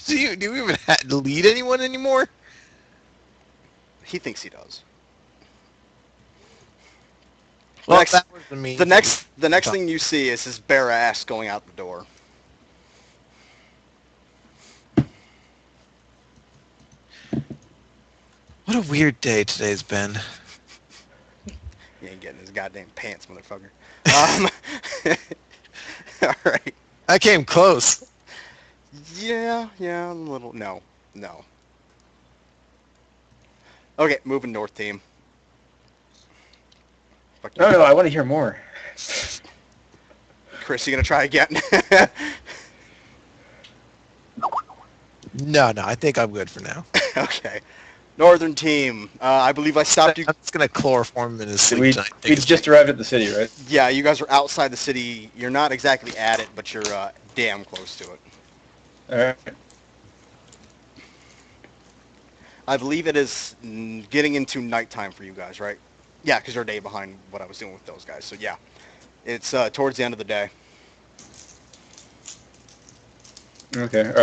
do you even lead anyone anymore? He thinks he does. Well, next- that was the mean. The next thing you see is his bare ass going out the door. What a weird day today's been. He ain't getting his goddamn pants, motherfucker. All right. I came close. Yeah, a little. No. Okay, moving north, team. Fuck you. No, I want to hear more. Chris, you gonna try again? No, I think I'm good for now. Okay. Northern team. I believe I stopped you. I'm just gonna chloroform him in his sleep We tonight. we just arrived at the city, right? Yeah, you guys are outside the city. You're not exactly at it, but you're damn close to it. All right. I believe it is getting into nighttime for you guys, right? Yeah, because you're a day behind what I was doing with those guys. So yeah, it's towards the end of the day. Okay.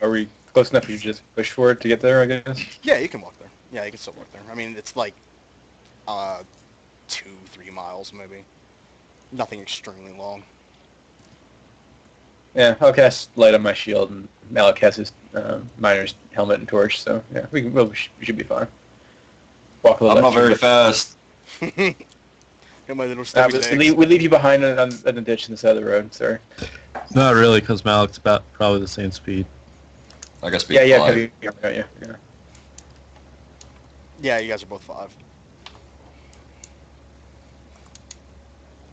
Are we close enough? You just push for it to get there, I guess. Yeah, you can walk there. Yeah, you can still walk there. I mean, it's like 2-3 miles maybe. Nothing extremely long. Yeah, I'll cast light on my shield, and Malik has his miner's helmet and torch. So yeah, we should be fine. Walk a little. I'm not very fast. Got my little stubby legs. we leave you behind on the ditch on the side of the road. Sorry. Not really, because Malik's about probably the same speed. I guess speed Yeah. 5. Yeah. Yeah, you guys are both 5.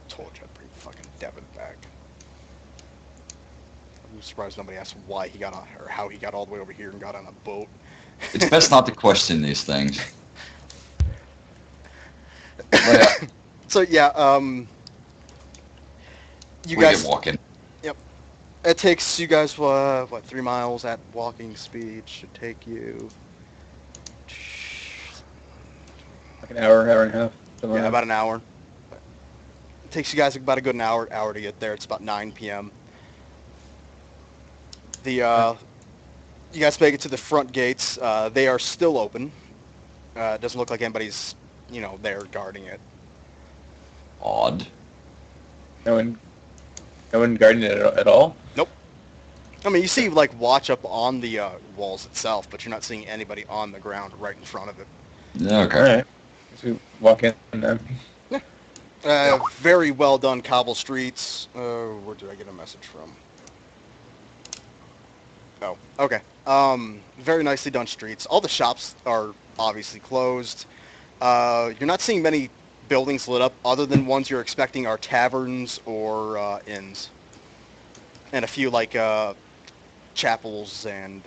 Told you I'd bring fucking Devin back. I'm surprised nobody asked why he got on, or how he got all the way over here and got on a boat. It's best not to question these things. But yeah, So yeah, you we guys. get walking. It takes you guys what 3 miles at walking speed. Should take you. Like an hour and a half. something Yeah, like about an hour. It takes you guys about a good hour to get there. It's about 9 p.m. You guys make it to the front gates. They are still open. It doesn't look like anybody's, there guarding it. Odd. that. No one guarding it at all. I mean, you see, watch up on the walls itself, but you're not seeing anybody on the ground right in front of it. Okay. All right. Guess we walk in then. Very well done cobble streets. Where did I get a message from? Oh, okay. Very nicely done streets. All the shops are obviously closed. You're not seeing many buildings lit up, other than ones you're expecting are taverns or inns, and a few chapels and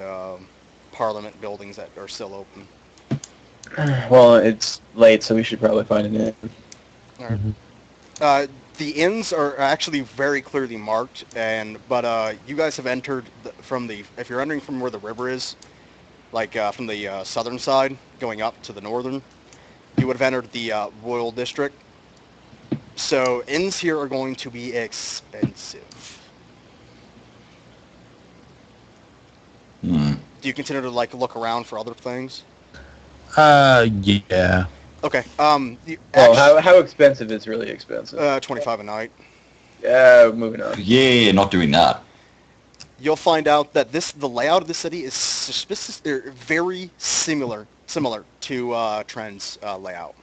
parliament buildings that are still open. Well, it's late, so we should probably find an inn. All right. The inns are actually very clearly marked, but you guys have entered if you're entering from where the river is, from the southern side going up to the northern, you would have entered the Royal District. So inns here are going to be expensive. Hmm. Do you consider to look around for other things? Yeah. Okay. Well, how expensive is really expensive? 25 a night. Yeah, moving on. Yeah, not doing that. You'll find out that the layout of the city is very similar to Trend's layout.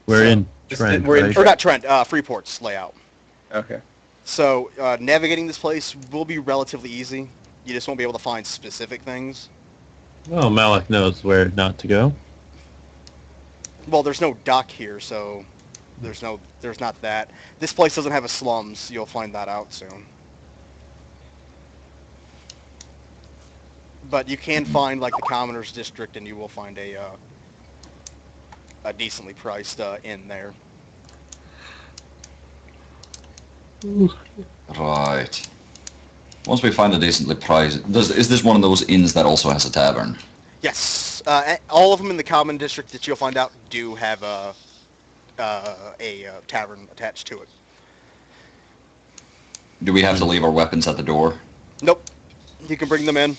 We're in Just- Trent, we're in right? Or not Trend, Freeport's layout. Okay. So navigating this place will be relatively easy. You just won't be able to find specific things. Well, Malik knows where not to go. Well, there's no dock here, so there's not that. This place doesn't have a slums. You'll find that out soon. But you can find the Commoners District, and you will find a decently priced inn there. Right. Once we find a decently priced, is this one of those inns that also has a tavern? Yes, all of them in the Common District that you'll find out do have a tavern attached to it. Do we have to leave our weapons at the door? Nope, you can bring them in.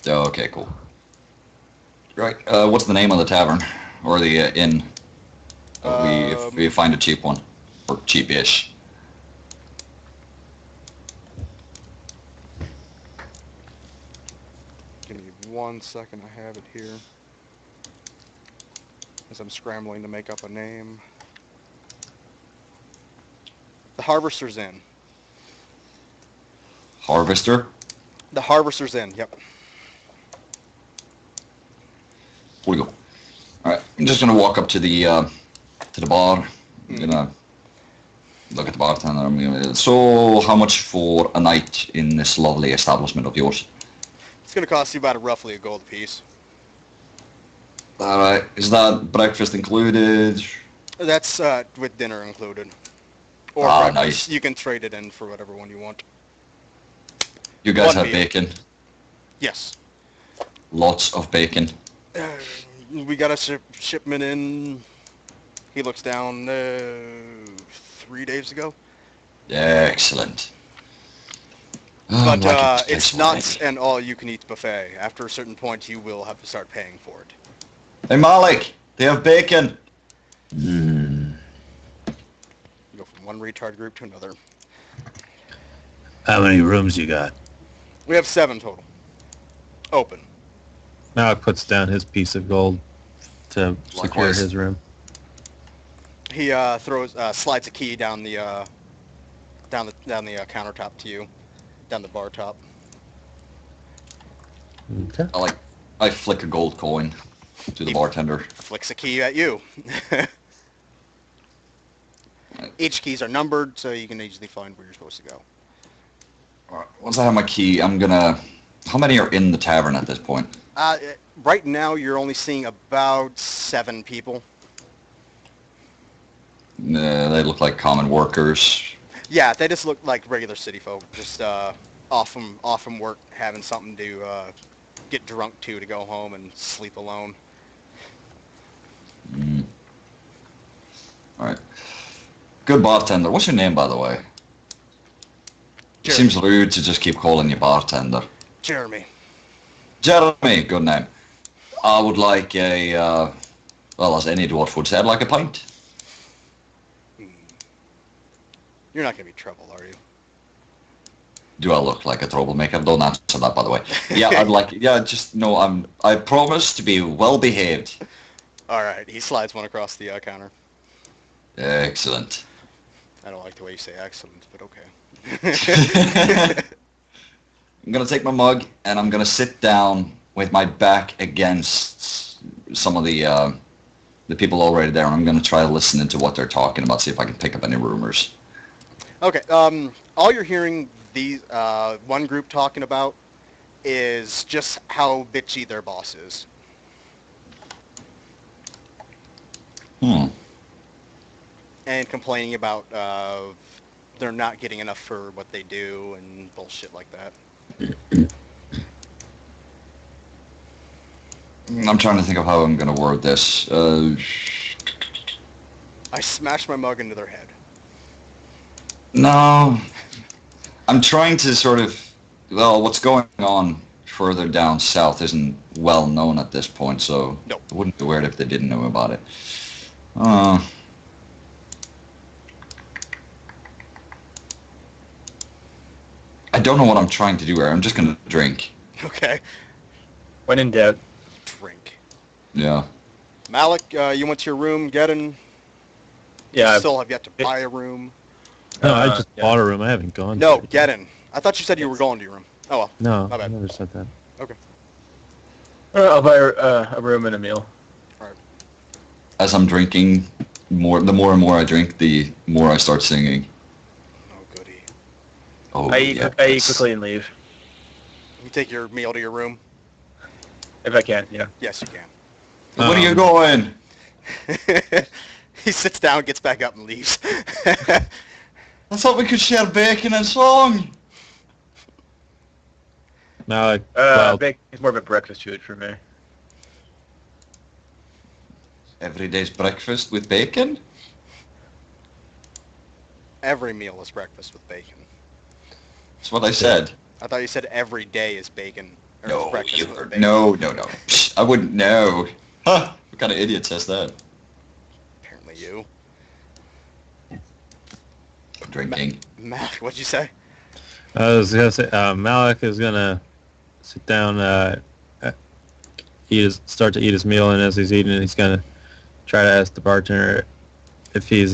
Oh, okay, cool. Right. What's the name of the tavern or the inn? If we find a cheap one or cheap-ish. Give me 1 second, I have it here. As I'm scrambling to make up a name. The Harvester's Inn. Harvester. The Harvester's Inn, yep. Here we go. All right. I'm just gonna walk up to the bar. I'm gonna look at the bartender. So, how much for a night in this lovely establishment of yours? It's going to cost you about roughly a gold apiece. All right. Is that breakfast included? That's with dinner included. Or Ah, breakfast. nice. You can trade it in for whatever one you want. You guys One have meal. bacon. Yes. Lots of bacon. We got a shipment in. He looks down 3 days ago. Excellent. Oh, But I'm liking this it's place not already. an all-you-can-eat buffet. After a certain point, you will have to start paying for it. Hey Malik, they have bacon. Mm. You go from one retard group to another. How many rooms you got? We have 7 total. Open. Malik puts down his piece of gold to secure Likewise. his room. He slides a key down the countertop to you, down the bar top. Okay. I flick a gold coin to the bartender. Flicks a key at you. Each keys are numbered, so you can easily find where you're supposed to go. Alright, once I have my key, I'm gonna... How many are in the tavern at this point? Right now, you're only seeing about 7 people. They look like common workers. Yeah, they just look like regular city folk, just off from work, having something to get drunk to go home and sleep alone. Mm. Alright. Good bartender. What's your name, by the way? It Jeremy. seems rude to just keep calling you bartender. Jeremy. Jeremy, good name. I would like a, well, as any dwarf would say, I'd like a pint. You're not gonna be trouble, are you? Do I look like a troublemaker? Don't answer that, by the way. Yeah, I'd like, yeah, just, no, I promise to be well behaved. All right. He slides one across the counter. Excellent. I don't like the way you say excellent, but okay. I'm gonna take my mug and I'm gonna sit down with my back against some of the people already there, and I'm gonna try to listen into what they're talking about, see if I can pick up any rumors. Okay. All you're hearing these one group talking about is just how bitchy their boss is. And complaining about they're not getting enough for what they do and bullshit like that. I'm trying to think of how I'm gonna word this. I smash my mug into their head. No. I'm trying to sort of, well, what's going on further down south isn't well known at this point, so Nope. it wouldn't be weird if they didn't know about it. I don't know what I'm trying to do here. I'm just gonna drink. Okay. When in doubt. Drink. Yeah. Malik, you went to your room, getting. Yeah. Still have yet to buy a room. No, I just yeah. bought a room. I haven't gone. No, to it. getting. I thought you said you were going to your room. Oh well. No, My I bad. never said that. I'll buy a room and a meal. As I'm drinking, the more and more I drink, the more I start singing. Oh goody. Oh, I eat yes. quickly and leave. You take your meal to your room? If I can, yeah. Yes, you can. Where are you going? He sits down, gets back up, and leaves. I thought we could share bacon and song. Malik, well, It's more of a breakfast food for me. Every day's breakfast with bacon? Every meal is breakfast with bacon. That's what I said. I thought you said every day is bacon. Or is No, breakfast you with heard. bacon. No. Psh, I wouldn't know. Huh? What kind of idiot says that? Apparently you. Drinking. Malik, what'd you say? I was gonna say Malik is gonna sit down, start to eat his meal, and as he's eating, he's gonna try to ask the bartender if he's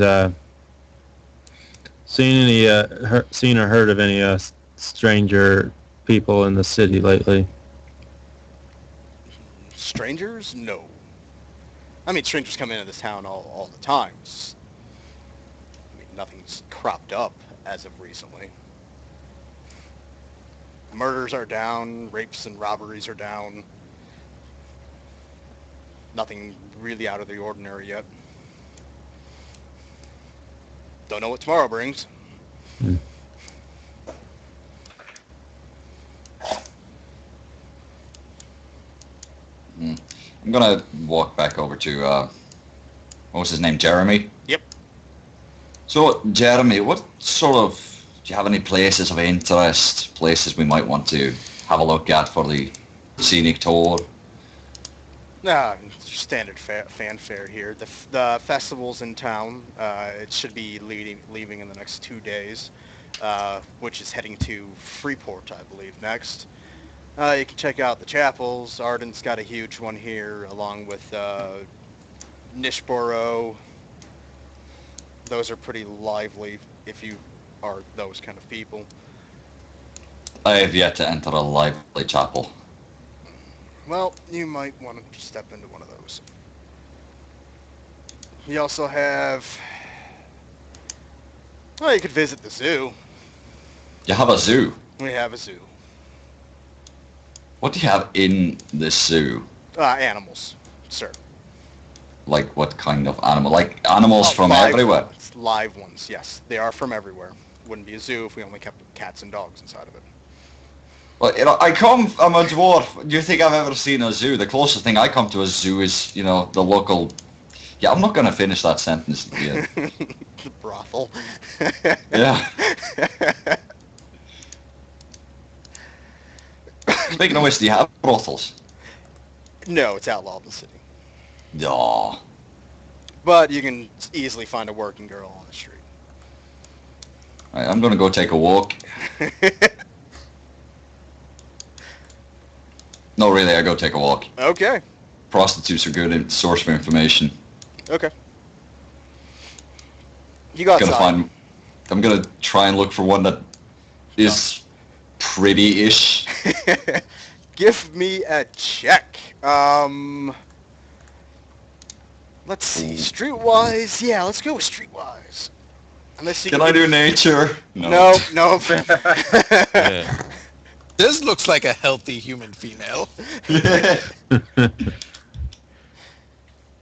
seen or heard of any stranger people in the city lately. Strangers? No. I mean, strangers come into this town all the time. I mean, nothing's cropped up as of recently. Murders are down, rapes and robberies are down. Nothing really out of the ordinary yet. Don't know what tomorrow brings. I'm gonna walk back over to what was his name, Jeremy? Yep. So, Jeremy, what sort of, do you have any places of interest, places we might want to have a look at for the scenic tour? Standard fanfare here. The festival's in town. It should be leaving in the next 2 days, which is heading to Freeport, I believe, next. You can check out the chapels. Arden's got a huge one here, along with Nishboro. Those are pretty lively if you are those kind of people. I have yet to enter a lively chapel. Well, you might want to step into one of those. We also have... Well, you could visit the zoo. You have a zoo. We have a zoo. What do you have in this zoo? Animals, sir. Like what kind of animal? Like animals from live everywhere? ones. Live ones, yes. They are from everywhere. Wouldn't be a zoo if we only kept cats and dogs inside of it. Well, I'm a dwarf. Do you think I've ever seen a zoo? The closest thing I come to a zoo is, the local... Yeah, I'm not going to finish that sentence yet. Brothel. Yeah. Speaking of which, do you have brothels? No, it's outlawed in the city. No. But you can easily find a working girl on the street. Right, I'm going to go take a walk. No, really, I go take a walk. Okay. Prostitutes are good source for information. Okay. You got I'm gonna try and look for one that is pretty-ish. Give me a check. Let's see. Streetwise. Yeah, let's go with streetwise. Unless you Can I do nature? No. Yeah. This looks like a healthy human female. Yeah. The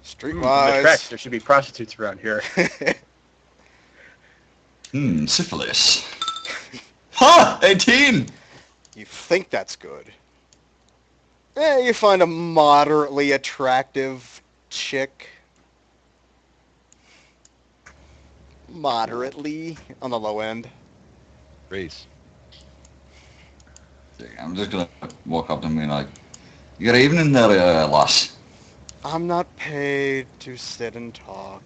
Streetwise. tracks, there should be prostitutes around here. Syphilis. Ha! 18! You think that's good. You find a moderately attractive chick. Moderately on the low end. Race. I'm just gonna walk up to him and be like, good evening there, lass. I'm not paid to sit and talk.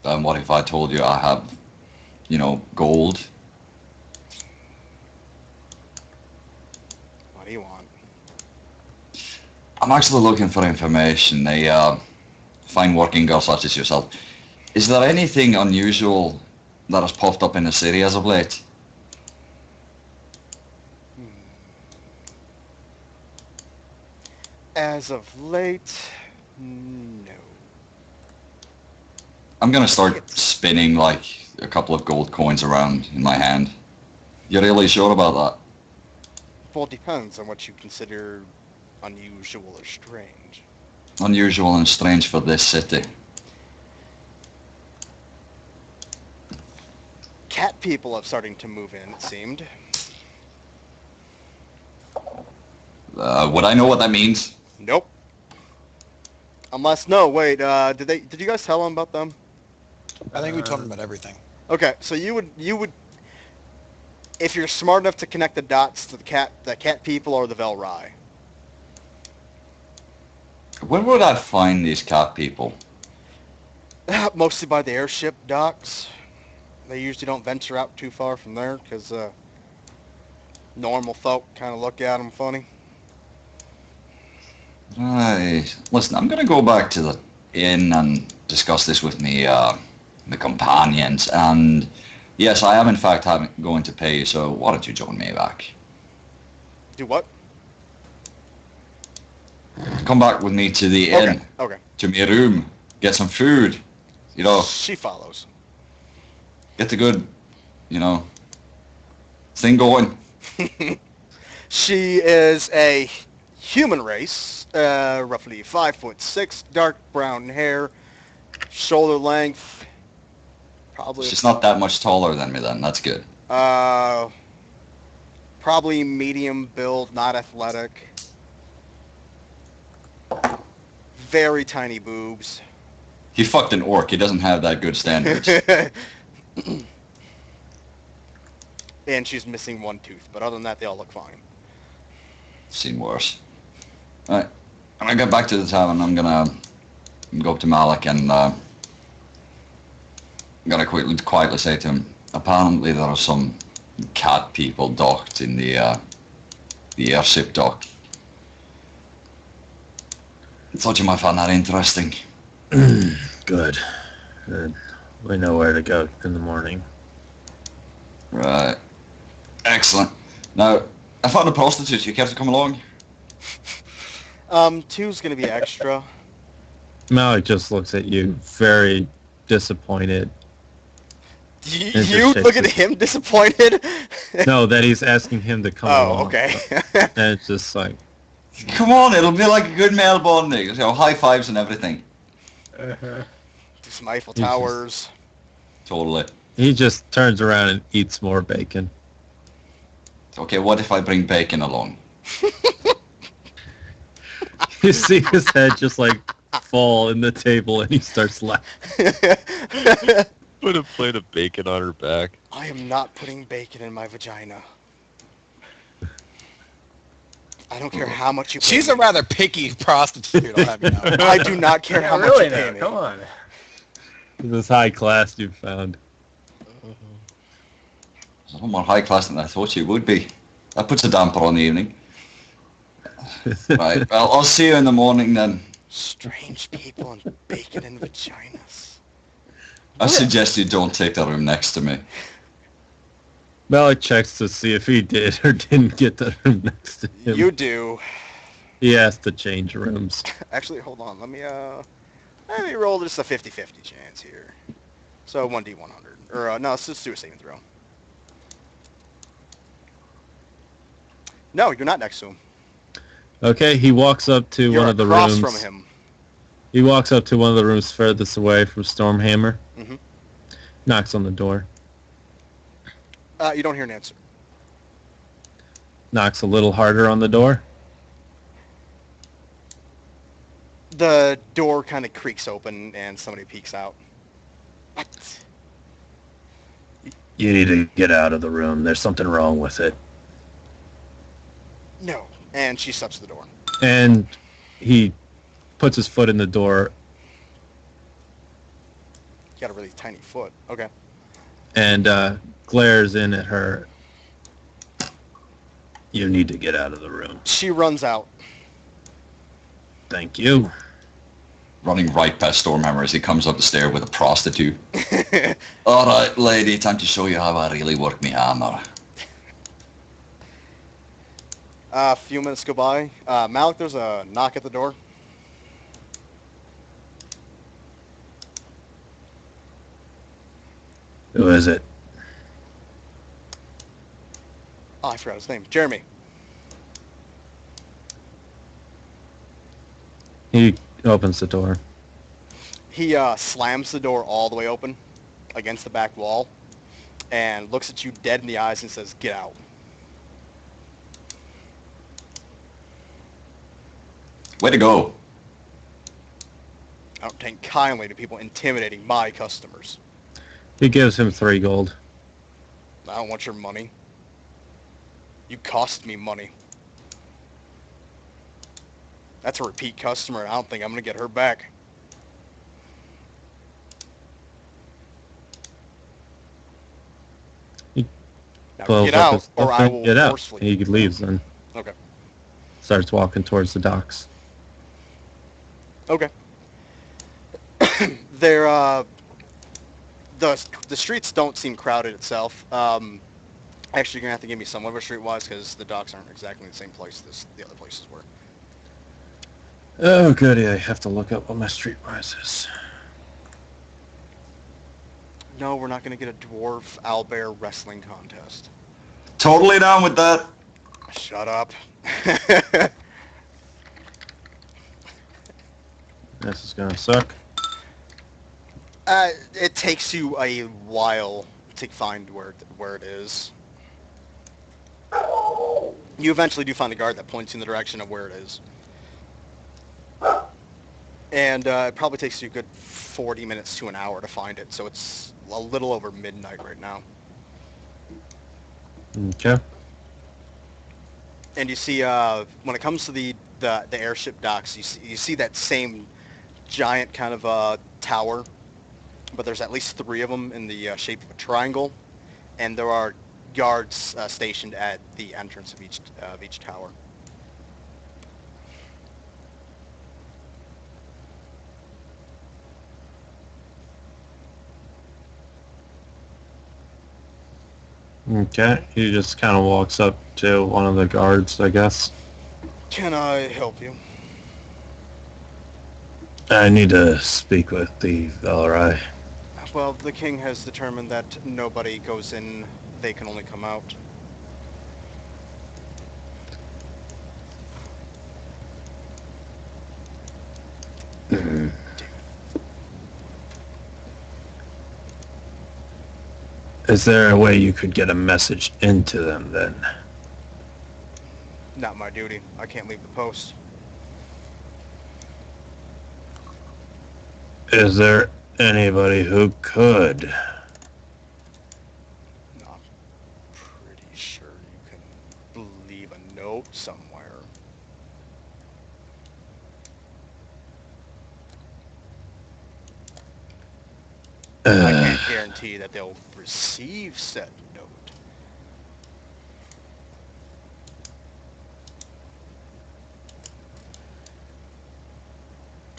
What if I told you I have, gold? What do you want? I'm actually looking for information. A fine working girl such as yourself. Is there anything unusual that has popped up in the city as of late? As of late, no. I'm gonna start spinning like a couple of gold coins around in my hand. You really sure about that? Well, it depends on what you consider unusual or strange. Unusual and strange for this city. Cat people are starting to move in, it seemed. Would I know what that means? Nope. Unless, no, wait, did you guys tell them about them? I think we told him about everything. Okay, so you would, if you're smart enough to connect the dots to the cat people or the Velrai. Where would I find these cat people? Mostly by the airship docks. They usually don't venture out too far from there because normal folk kind of look at them funny. Right. Listen, I'm going to go back to the inn and discuss this with the companions. And yes, I am in fact going to pay you, so why don't you join me back? Do what? Come back with me to the inn, Okay. to my room, get some food, She follows. get the good, thing going. She is a human race, roughly 5'6", dark brown hair, shoulder length, probably She's not that much taller than me then. That's good. probably medium build, not athletic. Very tiny boobs. He fucked an orc. He doesn't have that good standards. And she's missing one tooth, but other than that, they all look fine. Seen worse. Alright. When I get back to the tavern, I'm gonna go up to Malik and I'm gonna quietly say to him, apparently there are some cat people docked in the airship dock. I thought you might find that interesting. Good. Good. We know where to go in the morning. Right. Excellent. Now, I found a prostitute. You care to come along? 2's gonna be extra. Malik just looks at you, very disappointed. You just look shakes at his- him disappointed? No, that he's asking him to come Oh, along. okay. And it's just like, Come on, it'll be like a good male bonding. You know, high fives and everything. Uh-huh. Do some Eiffel He's just- Towers. Totally. he just turns around and eats more bacon. Okay, what if I bring bacon along? You see his head just like fall in the table and he starts laughing. Put a plate of bacon on her back. I am not putting bacon in my vagina. I don't care how much you pay She's me. a rather picky prostitute, I'll have you know. I do not care Yeah, how much really you pay now. me. Come on. This high class you found. A little more high class than I thought you would be. That puts a damper on the evening. Right, well, I'll see you in the morning then. Strange people and bacon and vaginas. I suggest you don't take the room next to me. Malik checks to see if he did or didn't get the room next to him. You do. He has to change rooms. Actually, hold on. Let me roll just a 50-50 chance here. So 1d100. Or, no, let's just do a saving throw. No, you're not next to him. Okay, he walks up to You're one of the across rooms. from him. He walks up to one of the rooms furthest away from Stormhammer. Mhm. Knocks on the door. You don't hear an answer. Knocks a little harder on the door. The door kind of creaks open and somebody peeks out. What? You need to get out of the room. There's something wrong with it. No. And she shuts the door. And he puts his foot in the door You got a really tiny foot. Okay. and glares in at her. You need to get out of the room. She runs out. Thank you. Running right past Stormhammer as he comes up the stair with a prostitute. Alright, lady, time to show you how I really work me hammer. A few minutes go by. Malik, there's a knock at the door. Who is it? Oh, I forgot his name. Jeremy. He opens the door. He slams the door all the way open against the back wall and looks at you dead in the eyes and says, "Get out." Way to go. I don't take kindly to people intimidating my customers. He gives him 3 gold. I don't want your money. You cost me money. That's a repeat customer, and I don't think I'm going to get her back. He Now Pulls get up out, his or stuff I and will get out. forcefully... He leaves then. Okay. Starts walking towards the docks. Okay. They're, the streets don't seem crowded itself. Actually, you're going to have to give me some over street-wise, because the docks aren't exactly in the same place as the other places were. Oh, goody. I have to look up what my streetwise is. No, we're not going to get a dwarf owlbear wrestling contest. Totally down with that. Shut up. This is gonna suck. It takes you a while to find where it is. You eventually do find a guard that points you in the direction of where it is. And it probably takes you a good 40 minutes to an hour to find it, so it's a little over midnight right now. Okay. And you see, when it comes to the airship docks, you see that same giant kind of tower, but there's at least 3 of them in the shape of a triangle, and there are guards stationed at the entrance of each tower. Okay. He just kind of walks up to one of the guards, I guess. Can I help you? I need to speak with the Valerai. Well, the king has determined that nobody goes in, they can only come out. Is there a way you could get a message into them then? Not my duty. I can't leave the post. Is there anybody who could? I'm pretty sure you can leave a note somewhere. I can't guarantee that they'll receive said note.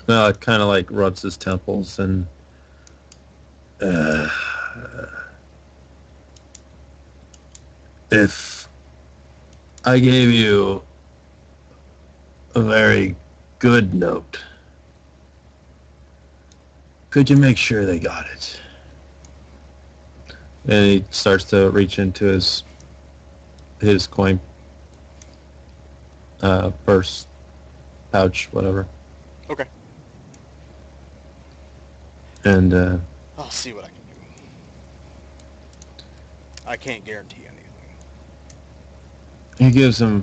No, it kind of like rubs his temples and if I gave you a very good note, could you make sure they got it? And he starts to reach into his coin purse, pouch, whatever. Okay. And I'll see what I can do. I can't guarantee anything. he gives him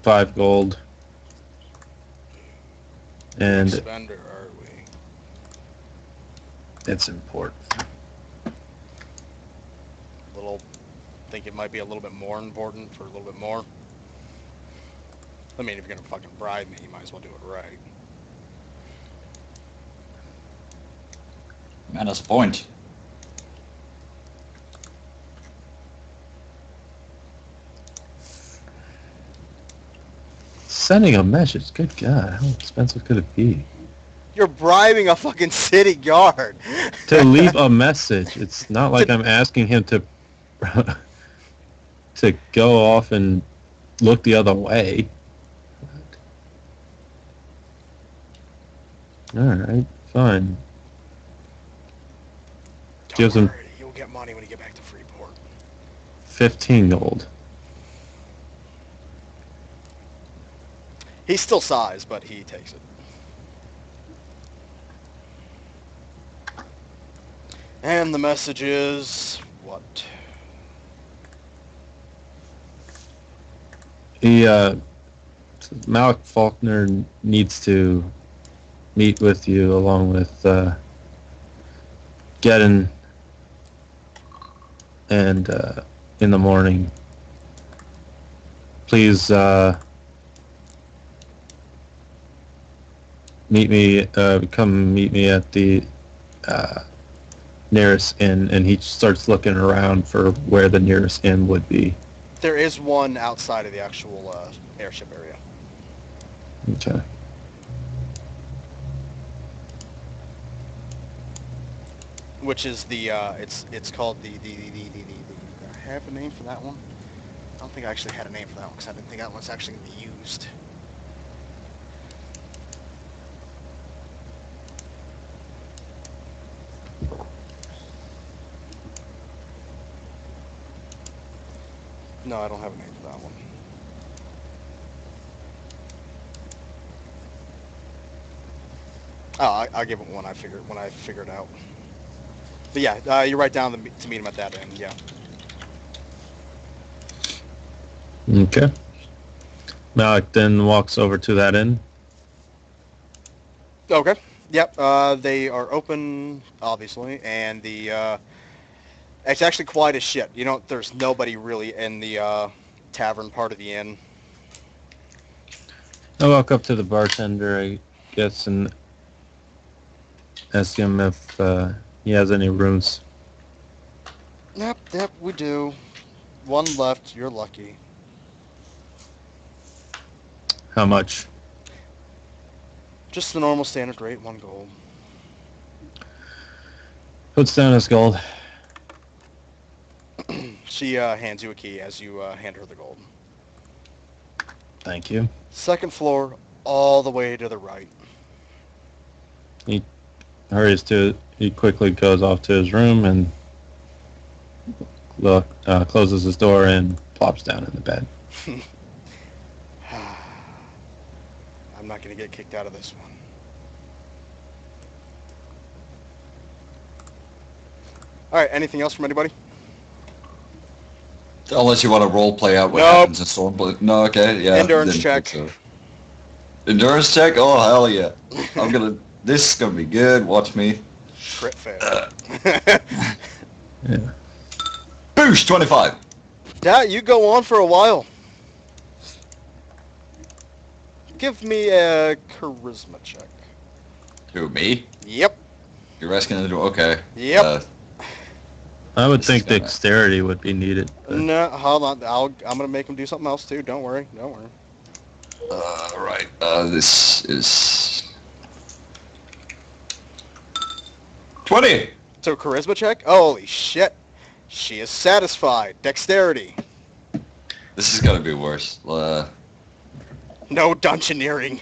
5 gold. And Spender, are we? it's important. Think it might be a little bit more important for a little bit more. I mean, if you're gonna fucking bribe me, you might as well do it right. Man, that's a point. Sending a message, good God, how expensive could it be? You're bribing a fucking city guard. To leave a message, it's not like I'm asking him to to go off and look the other way. Alright, fine. Don't Gives him worry, you'll get money when you get back to Freeport. 15 gold. He's still size, but he takes it. And the message is what? Malik Faulkner needs to meet with you along with Geddon and in the morning. Please come meet me at the nearest inn, and he starts looking around for where the nearest inn would be. There is one outside of the actual airship area. Okay. Which is the it's called the I have a name for that one? I don't think I actually had a name for that one because I didn't think that one's actually going to be used. No, I don't have a name for that one. Oh, I'll give it one. When I figure it out. But yeah, you're right down to meet him at that end. Yeah. Okay. Malik then walks over to that inn. Okay. Yep. They are open, obviously, and the it's actually quiet as shit. You know, there's nobody really in the tavern part of the inn. I walk up to the bartender, I guess, and ask him if he has any rooms. Yep, we do. One left. You're lucky. How much? Just the normal standard rate, 1 gold. Puts down his gold. She hands you a key as you hand her the gold. Thank you. Second floor, all the way to the right. He quickly goes off to his room and closes his door and plops down in the bed. I'm not going to get kicked out of this one. All right, anything else from anybody? Unless you want to role play out what Nope. happens in Stormblood. No, okay, yeah. Endurance then check. it's, Endurance check? Oh, hell yeah. This is gonna be good. Watch me. Crit fail. Yeah. Boosh, 25. Yeah, you go on for a while. Give me a charisma check. Who, me? Yep. You're asking to do, okay. Yep. I would This think is gonna- dexterity would be needed. But No, hold on. I'm gonna make him do something else too. Don't worry. Right. This is 20. So charisma check. Holy shit. She is satisfied. Dexterity. This is gonna be worse. No dungeoneering.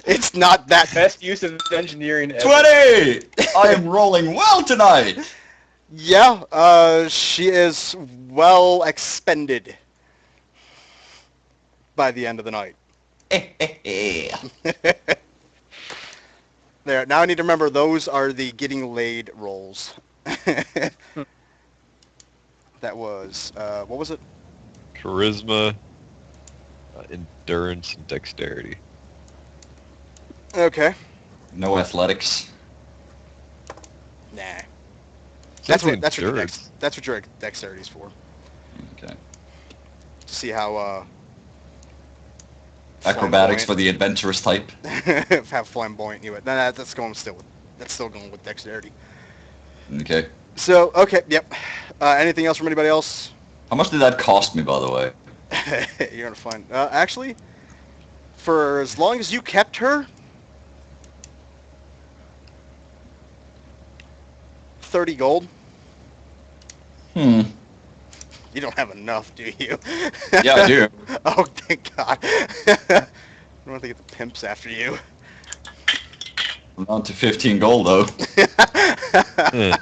It's not that. Best use of engineering ever. 20. I am rolling well tonight. Yeah. She is well expended by the end of the night. There. Now I need to remember those are the getting laid rolls. That was what was it? Charisma, endurance, and dexterity. Okay. No athletics. Nah. That's That's what your endurance. that's what your dexterity's for. Okay. To see how Acrobatics for the adventurous type. how flamboyant you would. No, that's still going with dexterity. Okay. So okay, yep. Anything else from anybody else? How much did that cost me, by the way? You're gonna find. Actually, for as long as you kept her, 30 gold. Hmm. You don't have enough, do you? Yeah, I do. Oh, thank God. I don't want to get the pimps after you. I'm on to 15 gold, though. Hmm.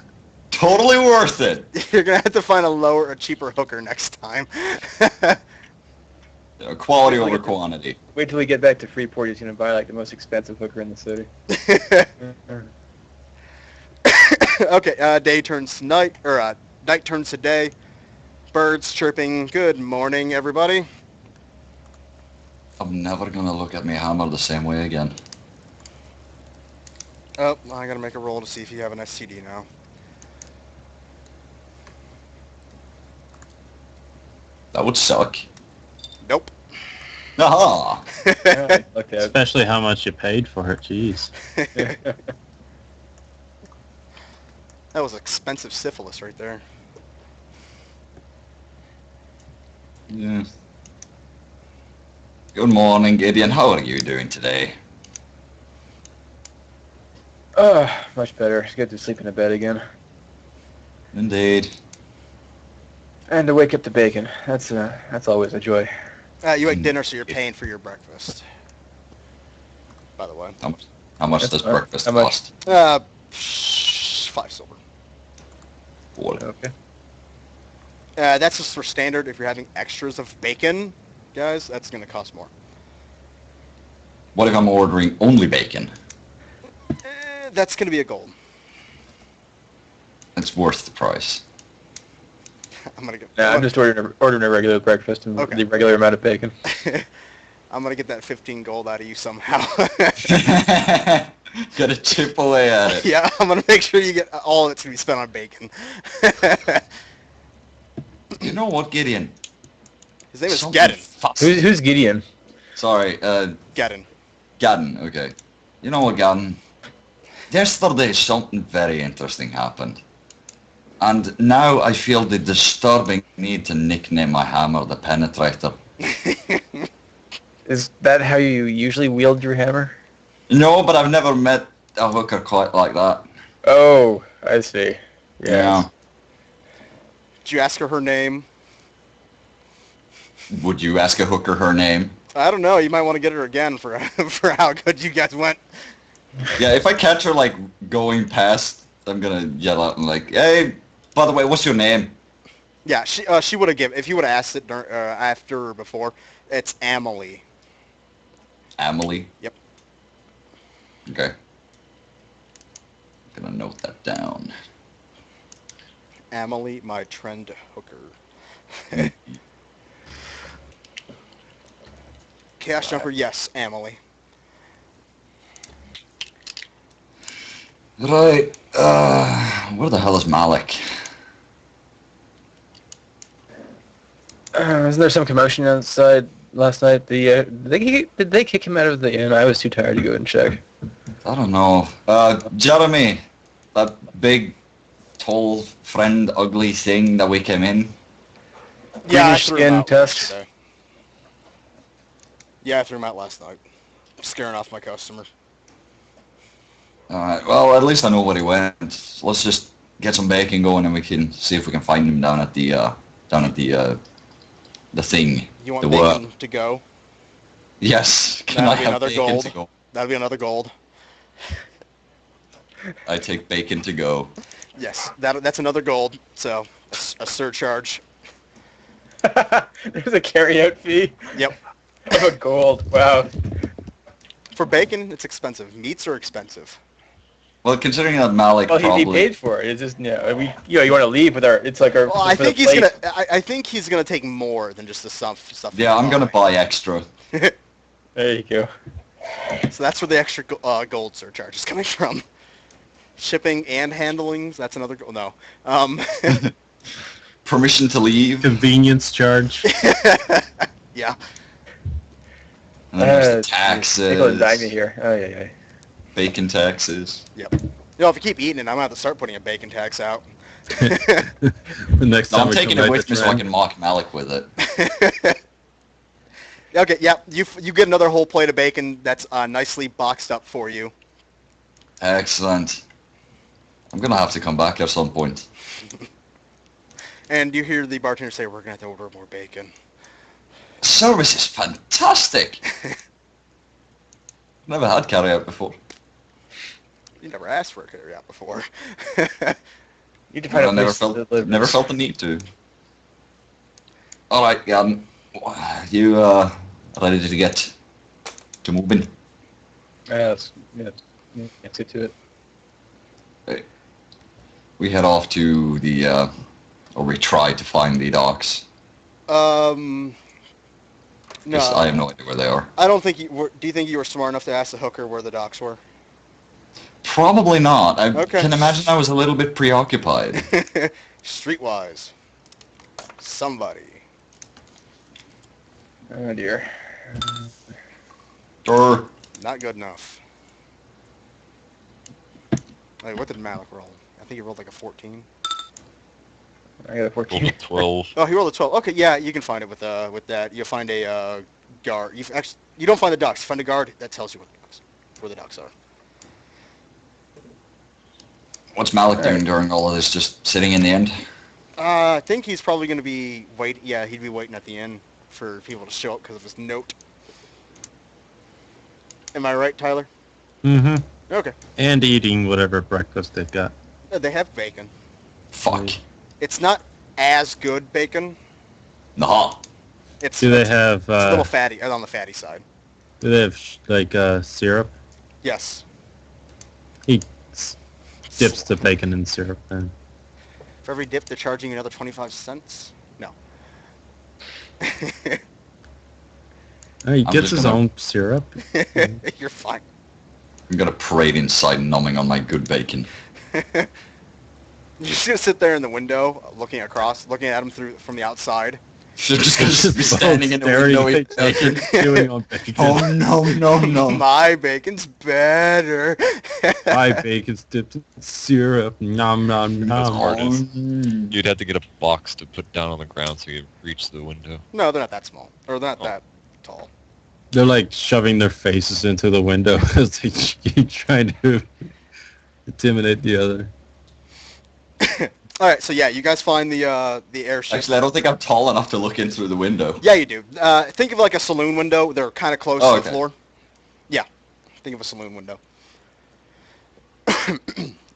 Totally worth it. You're gonna have to find a cheaper hooker next time. Quality over quantity. Wait till we get back to Freeport. He's gonna buy like the most expensive hooker in the city. Okay, day turns to night, or night turns to day. Birds chirping. Good morning, everybody. I'm never gonna look at my hammer the same way again. Oh, I gotta make a roll to see if you have an STD now. That would suck. Nope. Aha! Alright, okay. especially how much you paid for her. Jeez. That was expensive syphilis right there. Yeah. Good morning, Gideon. How are you doing today? Much better. It's good to sleep in a bed again. Indeed. And to wake up to bacon. That's always a joy. You ate dinner, so you're paying for your breakfast. By the way. How much That's does fine. breakfast How much? cost? 5 silver. Cool. Okay. That's just for standard. If you're having extras of bacon, guys, that's going to cost more. What if I'm ordering only bacon? That's going to be a gold. It's worth the price. I'm going to Nah, I'm get. just ordering a regular breakfast and Okay. the regular amount of bacon. I'm going to get that 15 gold out of you somehow. Gotta chip away at it. Yeah, I'm going to make sure you get all of it's going to be spent on bacon. You know what, Gideon? His name is Something Geddon. Who's Gideon? Sorry, Geddon. Gadden, okay. You know what, Gadden? Yesterday something very interesting happened. And now I feel the disturbing need to nickname my hammer the Penetrator. Is that how you usually wield your hammer? No, but I've never met a hooker quite like that. Oh, I see. Yeah. Did you ask her name? Would you ask a hooker her name? I don't know. You might want to get her again for for how good you guys went. Yeah, if I catch her, like, going past, I'm gonna yell out and like, hey, by the way, what's your name? Yeah, she would have given if you would have asked it after or before. It's Amelie. Amelie? Yep. Okay. Gonna note that down. Amelie, my trend hooker. Chaos Jumper, yes, Amelie. Right, where the hell is Malik? Wasn't there some commotion outside last night? Did they kick him out of the inn? I was too tired to go and check. I don't know. Jeremy, that big, tall, friend, ugly thing that we came in. Yeah, I Greenish threw him skin out test. yesterday. Yeah, I threw him out last night. Scaring off my customers. Alright, well, at least I know where he went. Let's just get some bacon going and we can see if we can find him down at the thing. You want The bacon work. to go? Yes. Can That'll I be have another bacon gold. to go? That'll be another gold. I take bacon to go. Yes, that's another gold. So a surcharge. There's a carry-out fee Yep. of a gold. Wow. For bacon, it's expensive. Meats are expensive. Well, considering that Malik Well, probably... he paid for it. It's just you want to leave with our. It's like our. Well, I for the think he's plate. gonna. I think he's gonna take more than just the stuff. Yeah, I'm gonna buy extra. There you go. So that's where the extra gold surcharge is coming from. Shipping and handlings. That's another. No. Permission to leave. Convenience charge. Yeah. And then there's the Nicholas died taxes. here. Oh yeah. Bacon taxes. You know, if you keep eating it, I'm gonna have to start putting a bacon tax out. The next No, time I'm we taking come it back with to me so I Tran. can mock Malik with it. Okay. Yeah. You get another whole plate of bacon that's nicely boxed up for you. Excellent. I'm gonna have to come back at some point. And you hear the bartender say, "We're gonna have to order more bacon." Service is fantastic. Never had carry out before. You never asked for a carry out before. You need to find I a never place to felt live. never felt the need to. All right, you ready to get to moving? Yeah, let's get to it. We head off to the or we try to find the docks. No. 'Cause I have no idea where they are. I don't think you were. Do you think you were smart enough to ask the hooker where the docks were? Probably not. I Okay. can imagine I was a little bit preoccupied. Streetwise. Somebody. Oh dear. Or Not good enough. Wait, what did Malik roll? I think he rolled like a 14. I got a Roll 14. a 12. Oh, he rolled a 12. Okay, yeah, you can find it with that. You'll find a guard. You don't find the ducks. You find a guard that tells you where the ducks are. what's Malik doing during all of this? Just sitting in the end? I think he's probably going to be Yeah, he'd be waiting at the inn for people to show up because of his note. Am I right, Tyler? Mm-hmm. Okay. And eating whatever breakfast they've got. They have bacon. Fuck. It's not as good bacon. Nah. It's Do they have it's a little fatty, on the fatty side. Do they have like syrup? Yes. Dips the bacon in syrup then. For every dip, they're charging you another 25 cents? No. Oh, he I'm gets just his gonna- own syrup. You're fine. I'm gonna parade inside, numbing on my good bacon. You're just gonna sit there in the window, looking across, looking at them from the outside. Just gonna be standing in the Staring window at eating each other, bacon. chewing on bacon. Oh no! My bacon's better. My bacon's dipped in syrup. Nom nom That's nom. hard. You'd have to get a box to put down on the ground so you could reach the window. No, they're not that small, or they're not Oh. that tall. They're like shoving their faces into the window because they keep trying to intimidate the other. All right, so yeah, you guys find the airship. Actually, I don't think I'm tall enough to look in through the window. Yeah, you do. Think of like a saloon window. They're kind of close Oh, to okay. the floor. Yeah, think of a saloon window.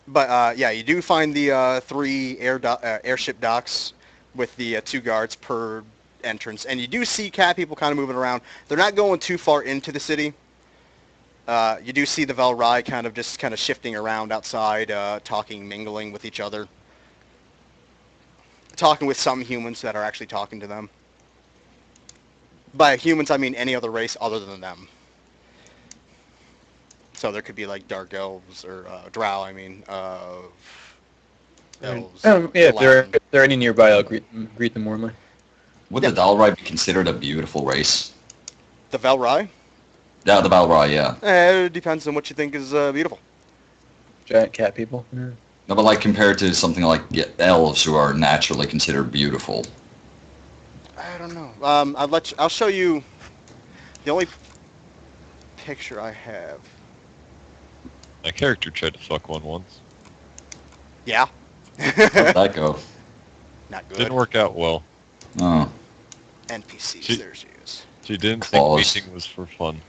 But yeah, you do find the 3 airship docks with the 2 guards per entrance, and you do see cat people kind of moving around. They're not going too far into the city. You do see the Velrai kind of shifting around outside, talking, mingling with each other. Talking with some humans that are actually talking to them. By humans, I mean any other race other than them. So there could be like dark elves or drow. I mean, elves. Yeah, if Latin. they're any nearby, I'll greet them warmly. Would the Dalrai be considered a beautiful race? The Velrai? Yeah, the Dalrai, yeah. It depends on what you think is beautiful. Giant cat people. Yeah. No, but like compared to something like elves who are naturally considered beautiful. I don't know. I'll show you the only picture I have. My character tried to fuck one once. Yeah. How'd that go? Not good. Didn't work out well. Oh. NPCs. She- There's yours. She didn't Claws. think mating was for fun.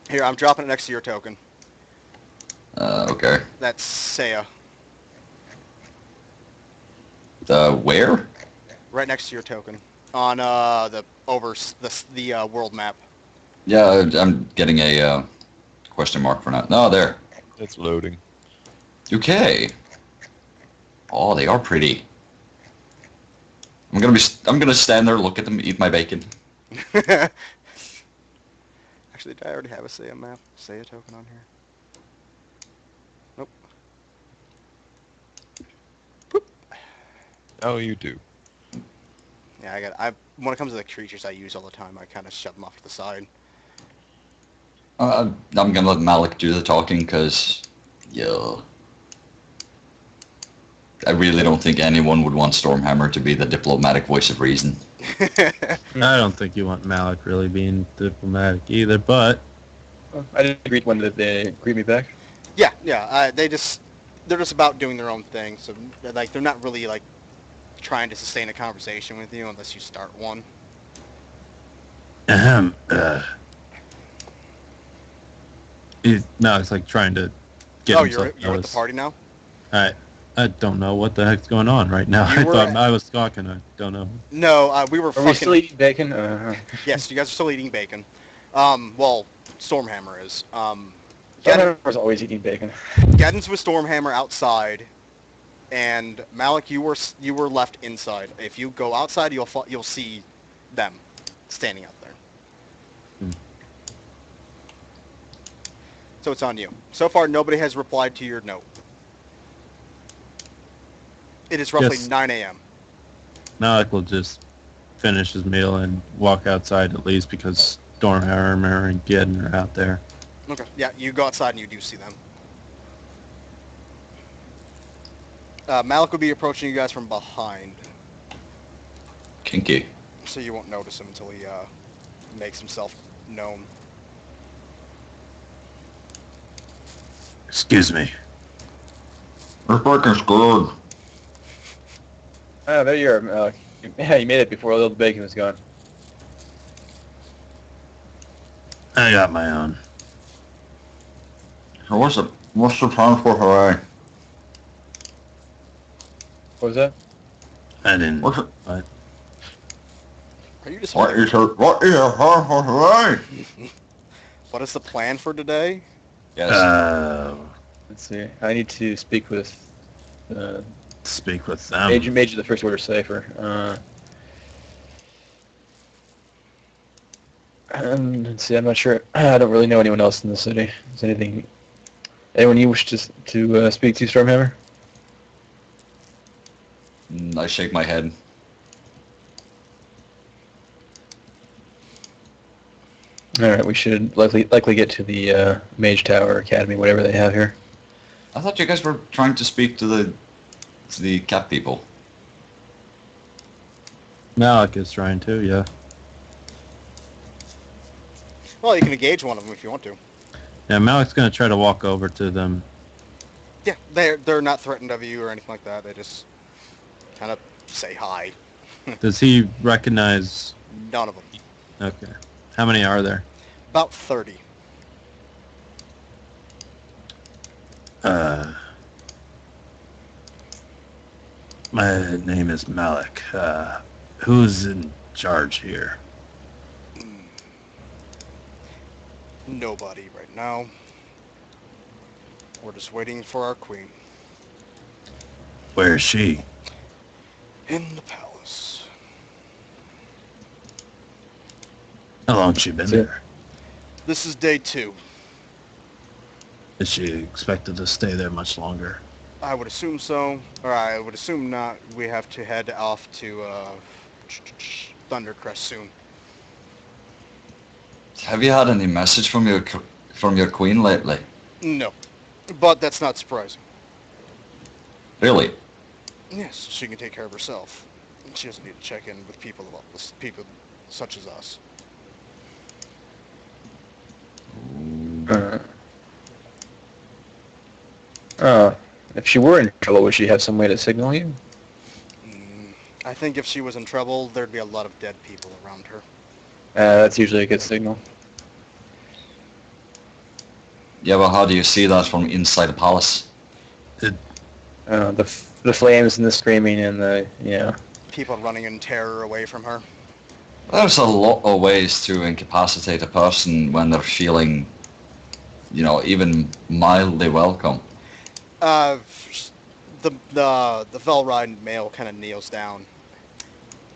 Here, I'm dropping it next to your token. Okay. That's Saya. Where? Right next to your token. On the world map. Yeah, I'm getting a question mark for now. No, there. It's loading. UK. Oh, they are pretty. I'm gonna stand there, look at them, eat my bacon. Actually, did I already have a Saya map? Saya token on here? Nope. Oh, you do. Yeah, when it comes to the creatures I use all the time, I kind of shove them off to the side. I'm gonna let Malik do the talking, because, yeah. I really don't think anyone would want Stormhammer to be the diplomatic voice of reason. I don't think you want Malik really being diplomatic either, but I didn't greet when they greet me back. Yeah. They're just about doing their own thing. So they're not really like trying to sustain a conversation with you unless you start one. no, it's like trying to get Oh, himself you're at the noticed. party now? I don't know what the heck's going on right now. You I were thought at- I was talking. I don't know. No, we were Are we fucking. still eating bacon? Yes, you guys are still eating bacon. Well, Stormhammer is. Stormhammer's always eating bacon. Gaddon's with Stormhammer outside, and Malik, you were left inside. If you go outside, you'll see them standing out there. Hmm. So it's on you. So far, nobody has replied to your note. It is roughly Yes. 9 a.m. Malik will just finish his meal and walk outside at least because Stormhammer and Geddon are out there. Okay. Yeah, you go outside and you do see them. Malik will be approaching you guys from behind, Kinky. so you won't notice him until he makes himself known. Excuse me. This bacon's good. Ah, there you are, Malik. Yeah, you made it before all the bacon was gone. I got my own. So what's the plan for Hawaii? What was that? I didn't. What's it? Are you just What is the plan for Hawaii? What is the plan for today? Yes. Let's see. I need to speak with Speak with them. Major of the First Order Cipher. Let's see. I'm not sure. I don't really know anyone else in the city. Is anyone you wish to speak to, Stormhammer? I shake my head. All right. We should likely get to the Mage Tower Academy, whatever they have here. I thought you guys were trying to speak to the cat people. Malik is trying to, yeah. Well, you can engage one of them if you want to. Yeah, Malik's gonna try to walk over to them. Yeah, they're not threatened of you or anything like that. They just kind of say hi. Does he recognize... None of them. Okay. How many are there? About 30. My name is Malik. Who's in charge here? Nobody right now. We're just waiting for our queen. Where is she? In the palace. How long's she been there? This is day 2. Is she expected to stay there much longer? I would assume so. Or I would assume not. We have to head off to Thundercrest soon. Have you had any message from your queen lately? No. But that's not surprising. Really? Yes, she can take care of herself. She doesn't need to check in with people such as us. If she were in trouble, would she have some way to signal you? I think if she was in trouble, there'd be a lot of dead people around her. That's usually a good signal. Yeah, well, how do you see that from inside the palace? The flames and the screaming and the People running in terror away from her. There's a lot of ways to incapacitate a person when they're feeling, even mildly welcome. The Velride male kind of kneels down.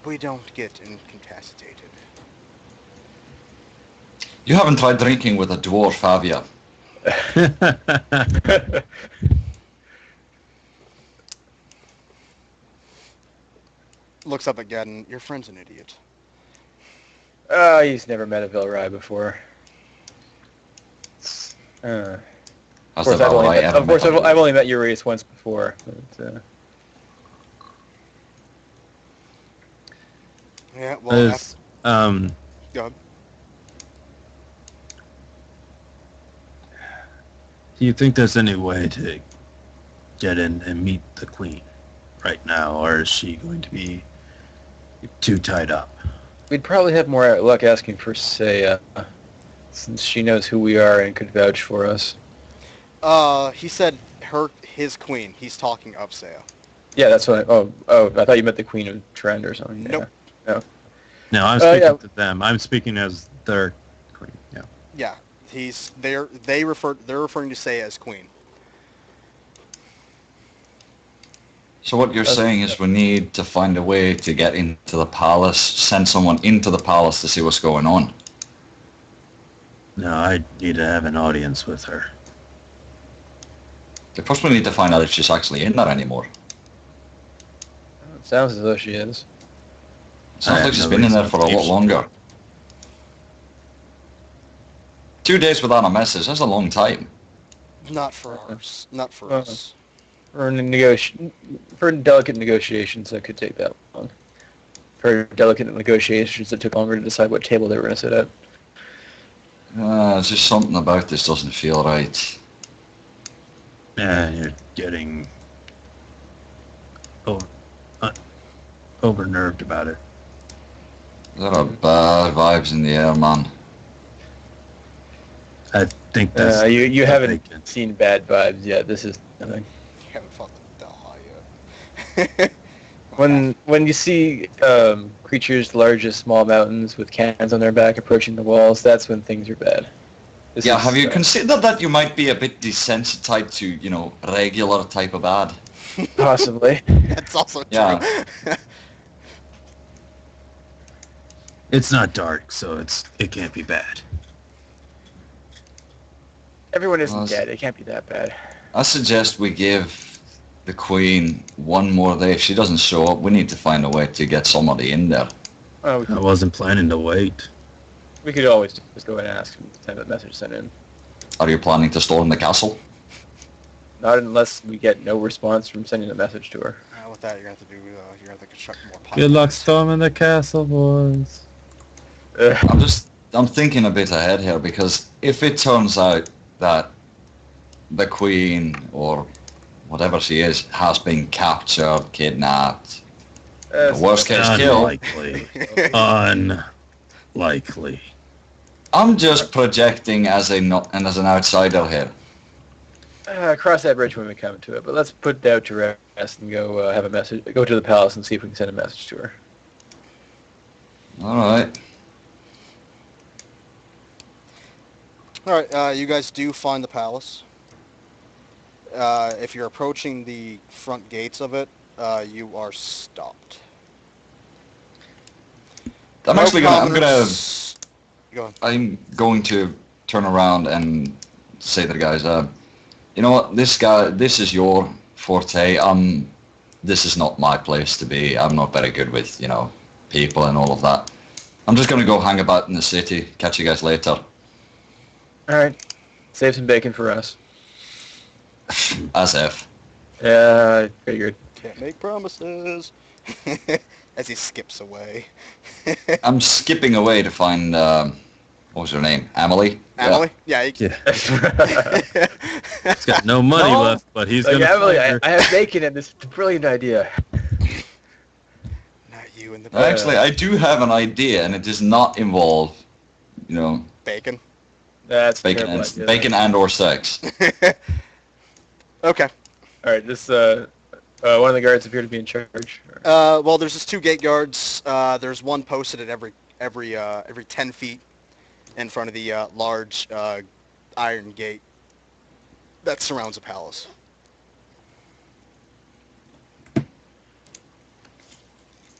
We don't get incapacitated. You haven't tried drinking with a dwarf, have you? Looks up again. Your friend's an idiot. He's never met a Vilrai before. Of Has course, the Valrai ever met a- I've only met Urias once before. But, Yeah, well, Is, go ahead. do you think there's any way to get in and meet the queen right now, or is she going to be too tied up? we'd probably have more luck asking for Saya, since she knows who we are and could vouch for us. He said his queen. He's talking of Saya. Yeah, that's what. I thought you meant the Queen of Trend or something. Nope. Yeah. No, I'm Oh, speaking yeah. to them. I'm speaking as their queen. Yeah. Yeah, they're referring to Saya as queen. So what you're saying is we need to find a way to get into the palace, send someone into the palace to see what's going on. No, I need to have an audience with her. First we need to find out if she's actually in there anymore. It sounds as though she is. Sounds I like have she's no been in there reason for to a lot believe she- longer. 2 days without a message, that's a long time. Not for ours. Not for Uh-huh. us. For delicate negotiations, that could take that long. For delicate negotiations, that took longer to decide what table they were going to sit at. It's just something about this doesn't feel right. Yeah, you're getting over-nerved about it. There are bad vibes in the air, man. I think that's... You haven't vacant. seen bad vibes yet. This is nothing. You haven't fought the Dalha yet. When you see creatures large as small mountains with cannons on their back approaching the walls, that's when things are bad. This Yeah, is, have you considered that you might be a bit desensitized to, regular type of ad? possibly? That's also Yeah. true. It's not dark, so it can't be bad. Everyone isn't Well, dead. It can't be that bad. I suggest we give the Queen one more day. If she doesn't show up, we need to find a way to get somebody in there. Oh, I wasn't planning to wait. we could always just go and ask and send a message sent in. Are you planning to storm the castle? Not unless we get no response from sending a message to her. With that, you're gonna have to do. You're gonna have to construct more. Good luck pipelines. storming the castle, boys. I'm thinking a bit ahead here, because if it turns out that the Queen, or whatever she is, has been captured, kidnapped, worst case kill, Unlikely. Unlikely. I'm just projecting as an outsider here. Cross that bridge when we come to it. But let's put doubt to rest and go have a message. Go to the palace and see if we can send a message to her. All right. All right, you guys do find the palace. If you're approaching the front gates of it, you are stopped. I'm No actually gonna. commoners- Go on. I'm going to turn around and say to the guys, you know what, this is your forte. This is not my place to be. I'm not very good with, people and all of that. I'm just going to go hang about in the city. Catch you guys later. All right. Save some bacon for us. As if. Yeah, I figured. Can't make promises. As he skips away. I'm skipping away to find, what was her name? Emily? Emily? Yeah. Yeah. He's got no money No. left, but he's Like, gonna Emily, find her. I have bacon and this is a brilliant idea. Not you in the Actually, I do have an idea, and it does not involve, bacon. That's a bacon terrible and, idea. bacon and or sex. Okay. All right, this one of the guards appear to be in charge. Well, there's just 2 gate guards. There's one posted at every 10 feet in front of the large iron gate that surrounds the palace.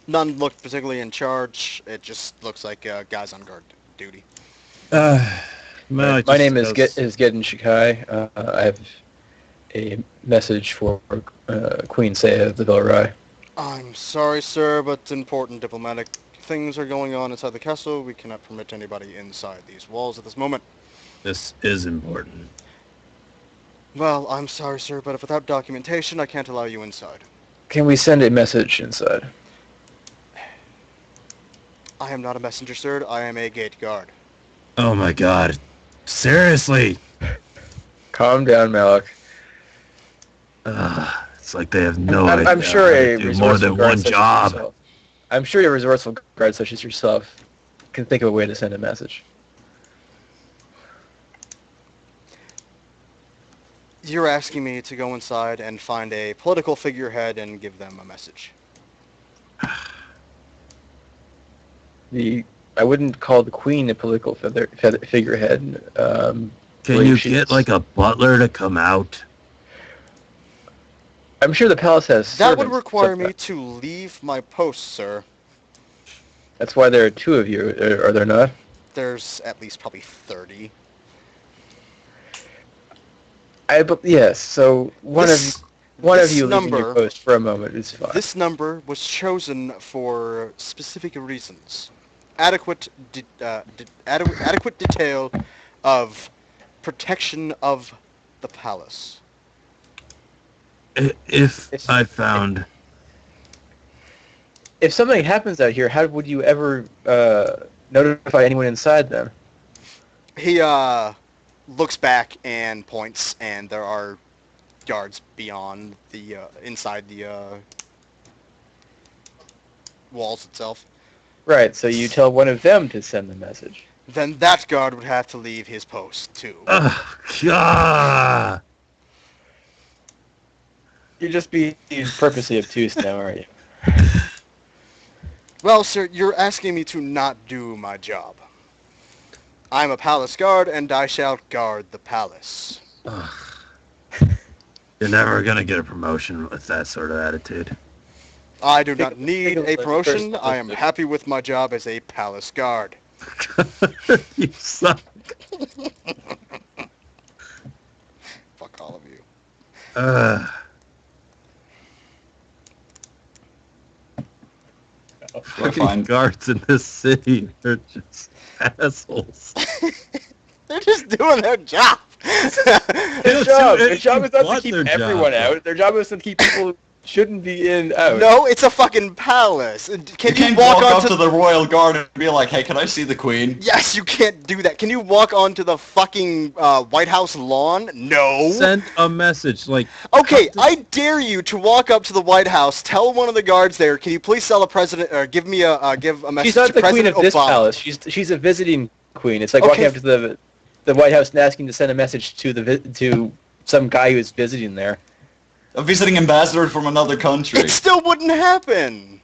None look particularly in charge. It just looks like guys on guard duty. My My name is Gedden Shikai. I have a message for Queen Saya of the Belrai. I'm sorry, sir, but important diplomatic things are going on inside the castle. We cannot permit anybody inside these walls at this moment. This is important. Well, I'm sorry, sir, but without documentation, I can't allow you inside. Can we send a message inside? I am not a messenger, sir. I am a gate guard. Oh my god. Seriously? Calm down, Malik. It's like they have no idea. I'm sure how a to do resourceful more than guard one such as job. yourself- I'm sure a resourceful guard such as yourself can think of a way to send a message. You're asking me to go inside and find a political figurehead and give them a message. I wouldn't call the Queen a political figurehead. Can believe you she's- get like a butler to come out? I'm sure the palace has That would servants, require but me to leave my post, sir. That's why there are 2 of you, are there not? There's at least probably 30. Yes. So one of This you leaving your number- post for a moment is fine. This number was chosen for specific reasons. Adequate detail of protection of the palace. If I found... If something happens out here, how would you ever notify anyone inside then? He looks back and points, and there are guards beyond the inside the walls itself. Right. So you tell one of them to send the message. Then that guard would have to leave his post too. Oh, God! You're just being purposely obtuse now, aren't you? Well, sir, you're asking me to not do my job. I'm a palace guard, and I shall guard the palace. Ugh. You're never gonna get a promotion with that sort of attitude. I do not need Take a a look. promotion. First- I am happy with my job as a palace guard. You suck. Fuck all of you. Fucking Fine. guards in this city are just assholes. They're just doing their job. Their do job. Their anything job is not to but keep their job. everyone out. Their job is to keep people who shouldn't be in out. No, it's a fucking palace. Can You you can't walk walk up onto to the royal guard and be like, hey, can I see the queen? Yes, you can't do that. Can you walk onto the fucking White House lawn? No. Send a message like, Okay, I dare you to walk up to the White House, tell one of the guards there, can you please tell the president, or give a message She's not to the queen President of this Obama? palace. She's a visiting queen. It's like Okay. walking up to the White House and asking to send a message to to some guy who's visiting there. A visiting ambassador from another country. It still wouldn't happen.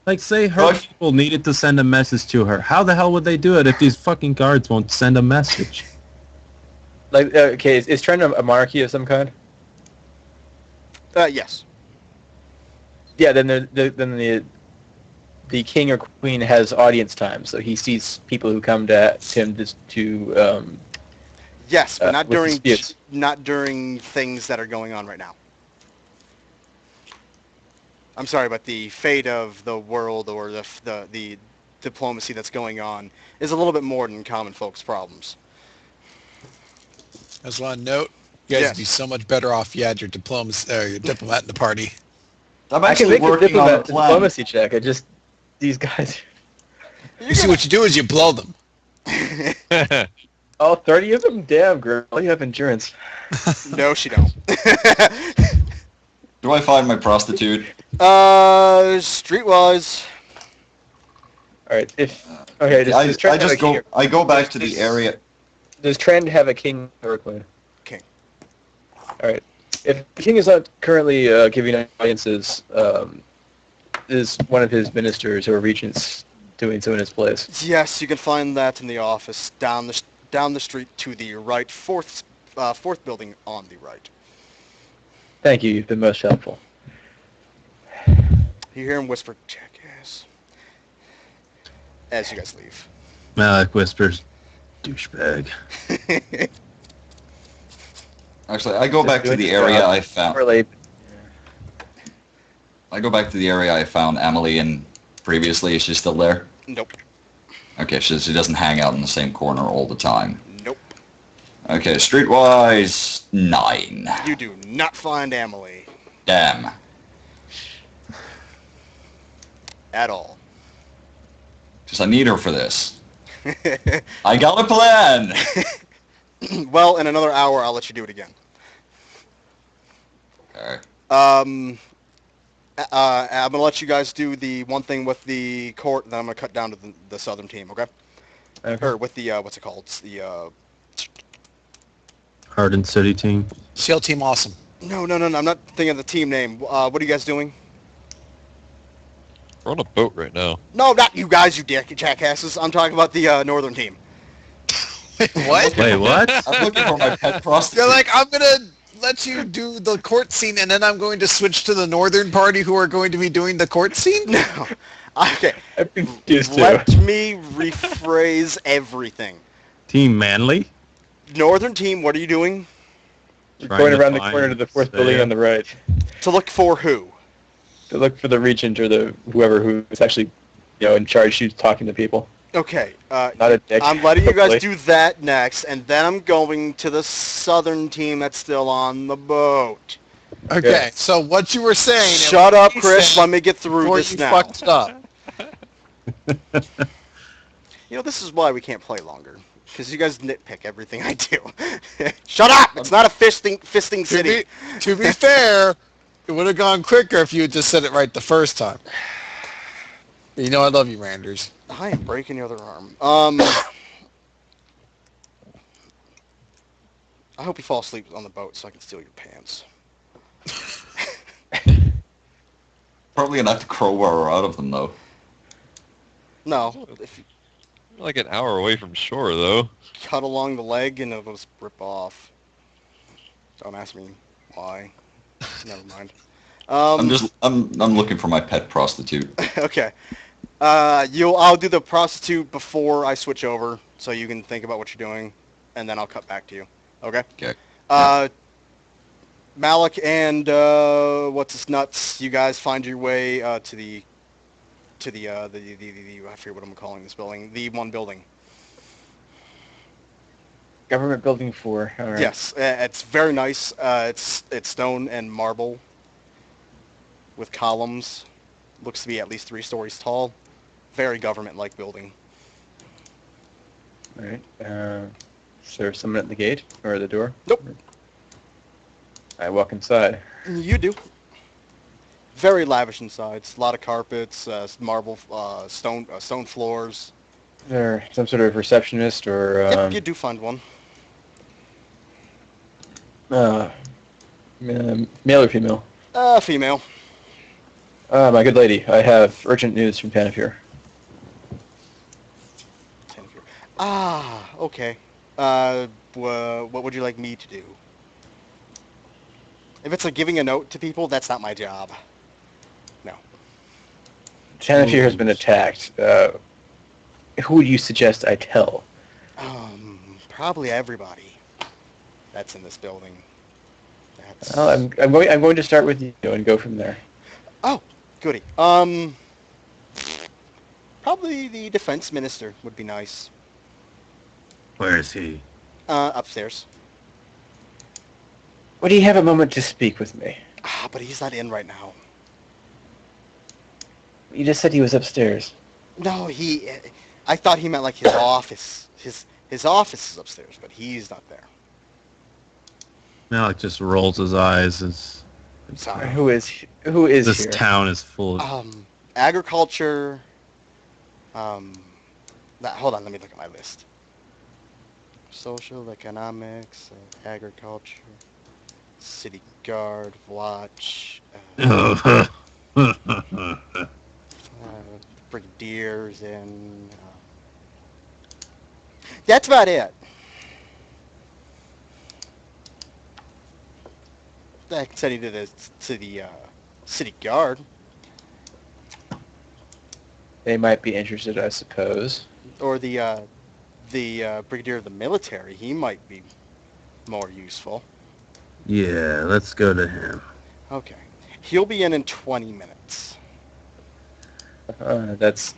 like say her What? people needed to send a message to her. How the hell would they do it if these fucking guards won't send a message? Like, okay, is Trent a monarchy of some kind? Yes. Yeah, then the king or queen has audience time, so he sees people who come to him to Yes, but not with during disputes. not during things that are going on right now. I'm sorry, but the fate of the world or the diplomacy that's going on is a little bit more than common folks' problems. I just want to note, you guys Yes. would be so much better off if you had your your diplomat in the party. I'm I can actually make a working on a plan. diplomacy check. I just these guys, You see, what you do is you blow them. all 30 of them. Damn, girl, you have endurance. No, she don't. Do I find my prostitute? Streetwise. All right, okay, does Trent have a king I go back to the area. Does Trent have a king or a queen? King. All right. If the king is not currently giving audiences, is one of his ministers or regents doing so in his place? Yes, you can find that in the office down the street to the right, fourth building on the right. Thank you. You've been most helpful. You hear him whisper, "Jackass," as you guys leave. Malik whispers, douchebag. Actually, I go Just back to doing the his area job. I found. Really, I go back to the area I found Emily in previously. Is she still there? Nope. Okay, she doesn't hang out in the same corner all the time. Nope. Okay, streetwise 9. You do not find Emily Damn. at all. Because I need her for this. I got a plan. Well, in another hour, I'll let you do it again. Okay. I'm gonna let you guys do the one thing with the court, then I'm gonna cut down to the southern team, okay? okay. Or with the what's it called? It's the Hardin City team. SEAL Team Awesome. no. I'm not thinking of the team name. What are you guys doing? We're on a boat right now. No, not you guys, you jackasses. I'm talking about the northern team. What? Wait, what? I'm looking for my pet prostitute. They're like, I'm gonna let you do the court scene, and then I'm going to switch to the northern party who are going to be doing the court scene? No. Okay. I'm confused too. Let me rephrase everything. Team Manly? Northern team, what are you doing? We're Trying going to around the find corner to the fourth Sam. building on the right To look for who? to look for the regent or the whoever who is actually, in charge. Who's talking to people, Okay. not a dick. I'm letting you guys hopefully. do that next, and then I'm going to the southern team that's still on the boat. Okay, Yeah. so what you were saying... Shut up, you Chris. said Let me get through before this you now. fucked it up. This is why we can't play longer. Because you guys nitpick everything I do. Shut up! It's not a fisting city. To be fair, it would have gone quicker if you had just said it right the first time. You know I love you, Randers. I am breaking your other arm. I hope you fall asleep on the boat so I can steal your pants. Probably gonna have to crowbar her out of them though. No, if you Like an hour away from shore, though. cut along the leg and it'll just rip off. Don't ask me why. Never mind. I'm looking for my pet prostitute. Okay. I'll do the prostitute before I switch over, so you can think about what you're doing, and then I'll cut back to you. Okay? Okay. Malik and what's his nuts? You guys find your way to the I forget what I'm calling this building. The one building. Government Building 4. All right. Yes, it's very nice. It's stone and marble with columns. Looks to be at least 3 stories tall. Very government-like building. All right. Is there someone at the gate or the door? Nope. I walk inside. You do. Very lavish inside. A lot of carpets, marble, stone floors. Is there some sort of receptionist or Yep, you do find one. male or female? Female. My good lady, I have urgent news from Panafure. Ah, okay. What would you like me to do? If it's like giving a note to people, that's not my job. No. Panafure has been attacked. Who would you suggest I tell? Probably everybody that's in this building. That's... Well, I'm going to start with you and go from there. Oh, goody. Probably the defense minister would be nice. Where is he? Upstairs. Would he have a moment to speak with me? But he's not in right now. You just said he was upstairs. No, I thought he meant like his office. His office is upstairs, but he's not there. Malik just rolls his eyes as Sorry. Who is this here? town is full of... Agriculture. Hold on, let me look at my list. Social, economics, agriculture, city guard, watch, brigadiers, and that's about it. I can send you to the city guard. They might be interested, I suppose. Or the brigadier of the military. He might be more useful. Yeah, let's go to him. Okay. He'll be in 20 minutes. That's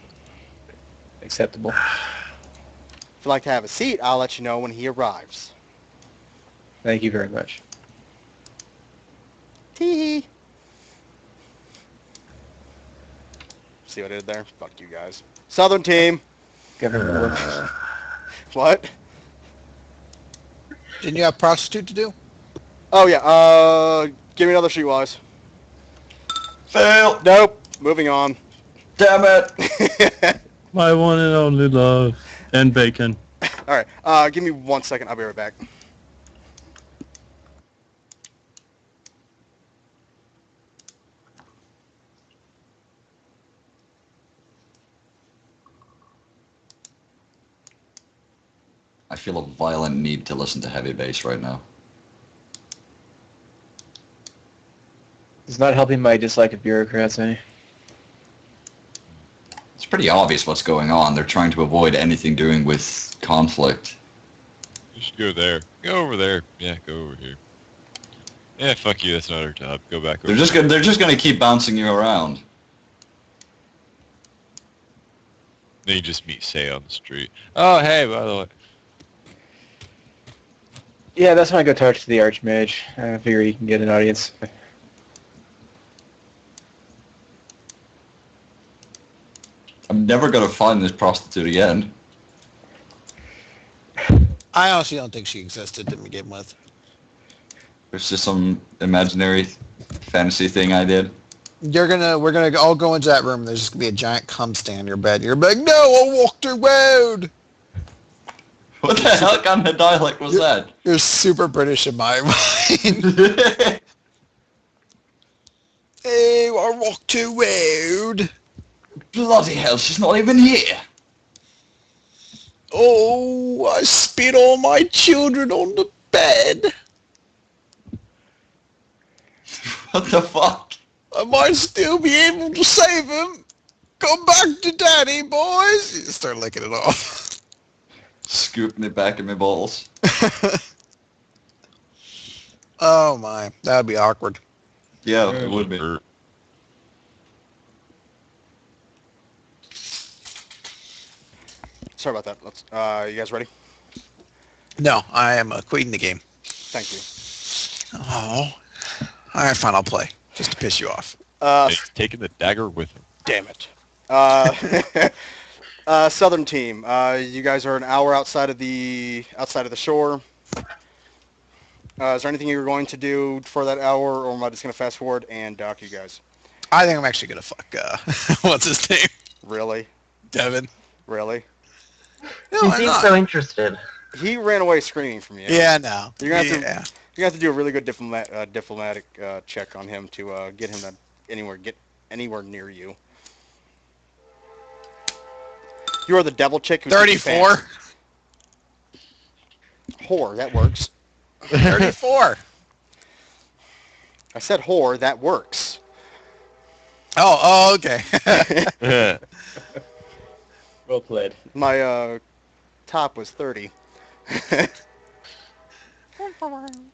acceptable. If you'd like to have a seat, I'll let you know when he arrives. Thank you very much. Tee. See what I did there? Fuck you guys. Southern team. Government work. What? Didn't you have prostitute to do? Oh yeah. Give me another streetwise. Fail! Nope. Moving on. Damn it! My one and only love. And bacon. All right. Give me 1 second. I'll be right back. I feel a violent need to listen to heavy bass right now. It's not helping my dislike of bureaucrats any. It's pretty obvious what's going on. They're trying to avoid anything doing with conflict. You should go there. Go over there. Yeah, go over here. Yeah, fuck you. That's not our job. Go back over They're just gonna keep bouncing you around. Then you just meet Say on the street. Oh, hey, by the way. Yeah, that's when I go talk to the Archmage. I figure he can get an audience. I'm never gonna find this prostitute again. I honestly don't think she existed to begin with. It's just some imaginary fantasy thing I did. We're gonna all go into that room. There's just gonna be a giant cum stand in your bed. You're like, no, I walked the road. What the hell kind of dialect was that? You're super British in my mind. Hey, I walked the road. Bloody hell, she's not even here. Oh, I spit all my children on the bed. What the fuck? I might still be able to save him. Come back to daddy, boys. You start licking it off. Scooping it back in my balls. Oh my, that'd be awkward. Yeah, it would be. Or- Sorry about that. Let's. You guys ready? No, I am quitting the game. Thank you. Oh. All right, fine, I'll play. Just to piss you off. He's taking the dagger with him. Damn it. Southern team. You guys are an hour outside of the shore. Is there anything you're going to do for that hour, or am I just going to fast forward and dock you guys? I think I'm actually going to fuck, what's his name? Really? Devin. Really? No, He I'm seems not. so interested. He ran away screaming from you. Yeah, no. You're gonna have to- Yeah. You have to do a really good diplomatic check on him to get him to get anywhere near you. You are the devil chick who's 34. Whore, that works. 34. I said whore, that works. Oh, okay. Well played. My top was 30.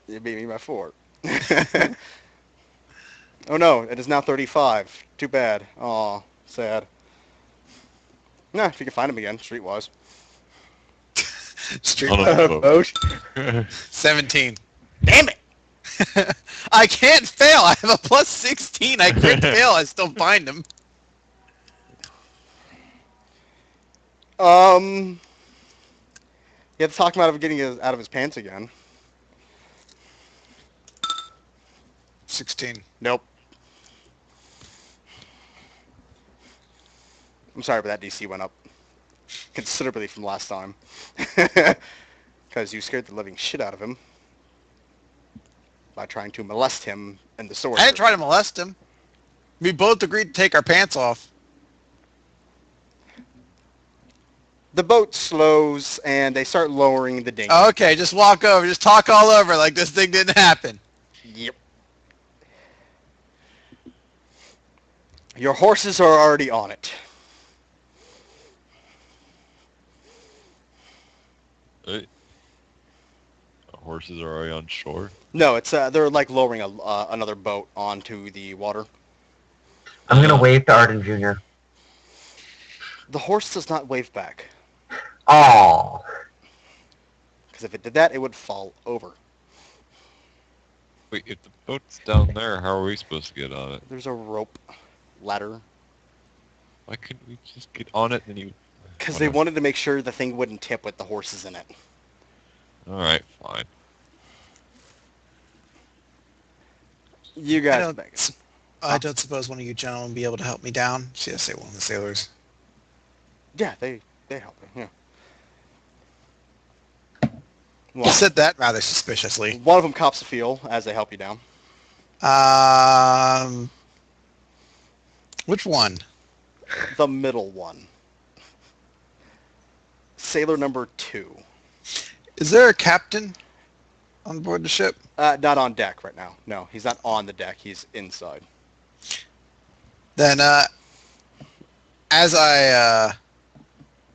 You beat me by 4. Oh no, it is now 35. Too bad. Aw, sad. Nah, if you can find him again, streetwise. Street On a boat. Vote. 17. Damn it! I can't fail. I have a plus 16. I crit fail. I still find him. You have to talk him out of getting out of his pants again. 16. Nope. I'm sorry, but that DC went up considerably from last time. Because you scared the living shit out of him by trying to molest him in the sword. I didn't try to molest him. We both agreed to take our pants off. The boat slows, and they start lowering the dinghy. Okay, just walk over. Just talk all over like this thing didn't happen. Yep. Your horses are already on it. Hey. Horses are already on shore. No, it's they're like lowering another boat onto the water. I'm gonna wave to Arden Jr. The horse does not wave back, Aww. because if it did that, it would fall over. Wait, if the boat's down there, how are we supposed to get on it? There's a rope ladder, Why couldn't we just get on it and you... because they wanted to make sure the thing wouldn't tip with the horses in it. Alright, fine. You guys, I don't suppose one of you gentlemen would be able to help me down. See, I say one of the sailors. yeah, they help me. Yeah. You Well, said that rather suspiciously. one of them cops a feel as they help you down. Which one? The middle one. Sailor number 2. Is there a captain on board the ship? Not on deck right now. No, he's not on the deck. He's inside. Then, as I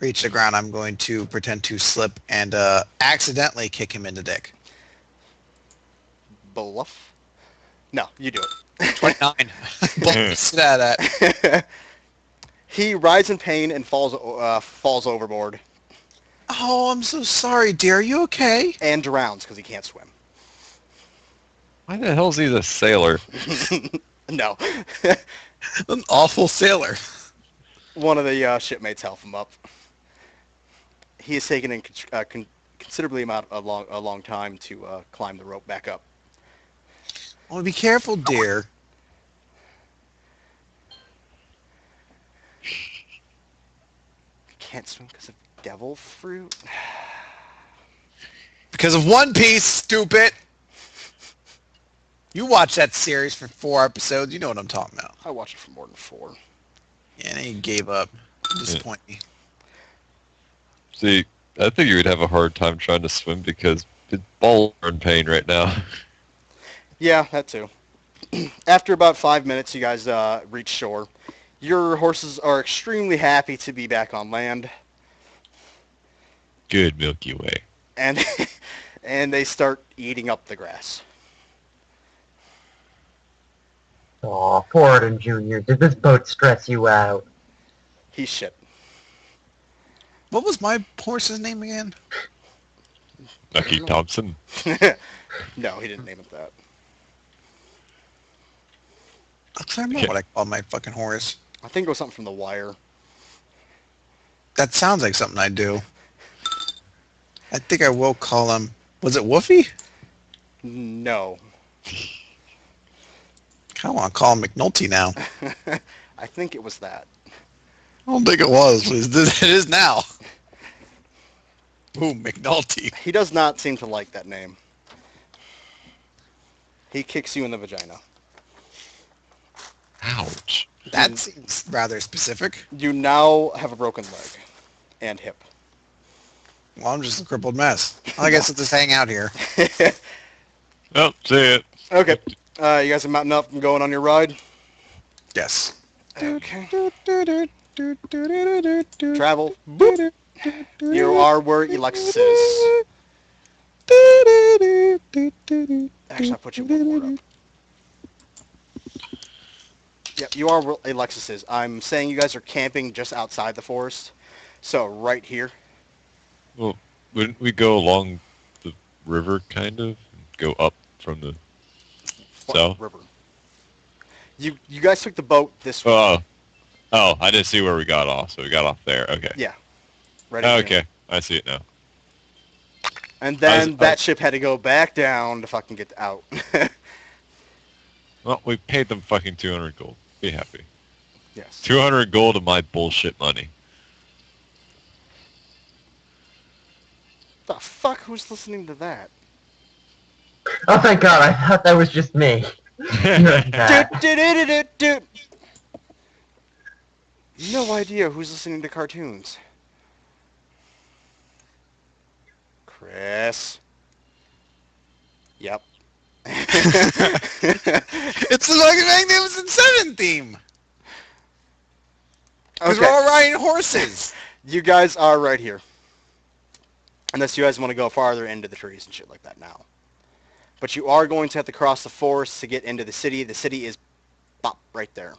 reach the ground, I'm going to pretend to slip and accidentally kick him in the dick. Bluff? No, you do 29. Bullshit out of that. it. He writhes in pain and falls overboard Oh, I'm so sorry, dear. Are you okay? and drowns because he can't swim. Why the hell's he a sailor? No. An awful sailor. One of the shipmates help him up. He has taken in considerably a long time to climb the rope back up. I want to be careful, dear. Can't swim because of devil fruit. Because of One Piece, stupid. You watched that series for 4 episodes. You know what I'm talking about. I watched it for more than 4. And he gave up. Disappoint me. See, I think you would have a hard time trying to swim because his balls are in pain right now. Yeah, that too. After about 5 minutes, you guys reach shore. Your horses are extremely happy to be back on land, Good Milky Way. and and they start eating up the grass. Aw, poor Arden Jr. Did this boat stress you out? He's shit. What was my horse's name again? Nucky Thompson. No, he didn't name it that. I can't remember what I called my fucking horse. I think it was something from The Wire. That sounds like something I do. I think I will call him. Was it Woofy? No. I kind of want to call him McNulty now. I think it was that. I don't think it was, but it is now. Ooh, McNulty. He does not seem to like that name. He kicks you in the vagina. Ouch. That seems rather specific. You now have a broken leg and hip. Well, I'm just a crippled mess. I guess I'll just hang out here. Oh, see it. Okay. You guys are mounting up and going on your ride? Yes. Okay. Travel. Boop. You are where Alexis is. Actually, I'll put you one more up. Yep, you are where Alexis is. I'm saying you guys are camping just outside the forest. So, right here. Well, wouldn't we go along the river, kind of? And go up from the What south? river? You guys took the boat this way. Oh, I didn't see where we got off, so we got off there. Okay. Yeah. Right here. Okay, I see it now. And then I- that ship had to go back down to fucking get out. Well, we paid them fucking 200 gold. Be happy. Yes. 200 gold of my bullshit money. The fuck? Who's listening to that? Oh, thank God, I thought that was just me. Hearing that. Do. No idea who's listening to cartoons. Chris. Yep. It's the fucking Magnificent Seven theme. Because we're Okay. all riding horses. You guys are right here. Unless you guys want to go farther into the trees and shit like that now. But you are going to have to cross the forest to get into the city. The city is bop right there.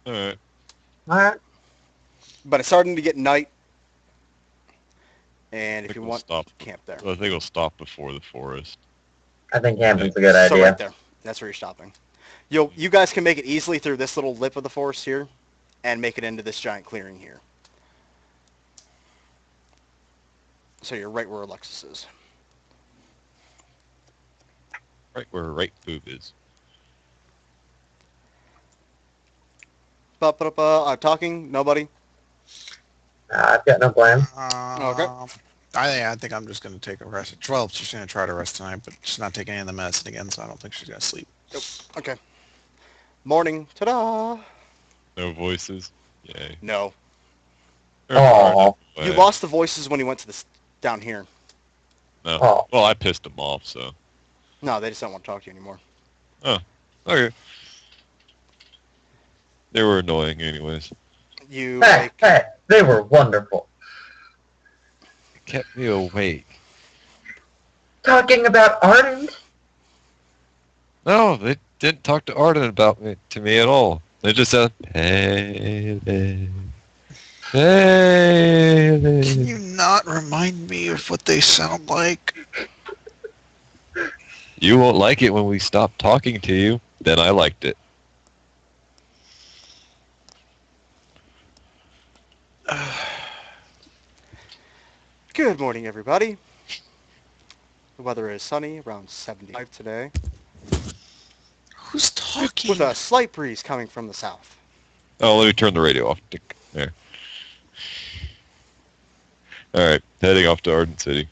Alright. Alright. But it's starting to get night. And if think you we'll want, stop. camp there. Well, I think we'll stop before the forest. I think camping's a good So idea. right there. That's where you're stopping. You guys can make it easily through this little lip of the forest here and make it into this giant clearing here. So you're right where Alexis is. Right where her right boob is. I'm talking. Nobody. I've got no plan. Okay. I think I'm just going to take a rest. Well, she's going to try to rest tonight, but she's not taking any of the medicine again, so I don't think she's going to sleep. Okay. Morning. Ta-da. No voices. Yay. No. They're far Aw. enough You away. lost the voices when you went to this down here. No. Oh. Well, I pissed them off, so. No, they just don't want to talk to you anymore. Okay. They were annoying anyways. You Hey, make, hey, they were wonderful. It kept me awake. Talking about Arden? No, they didn't talk to Arden about me to me at all. They just said, hey, Can you not remind me of what they sound like? You won't like it when we stop talking to you. Then I liked it. Good morning, everybody. The weather is sunny, around 75 today, Who's talking? with a slight breeze coming from the south. Oh, let me turn the radio off. Dick. There. All right, heading off to Arden City.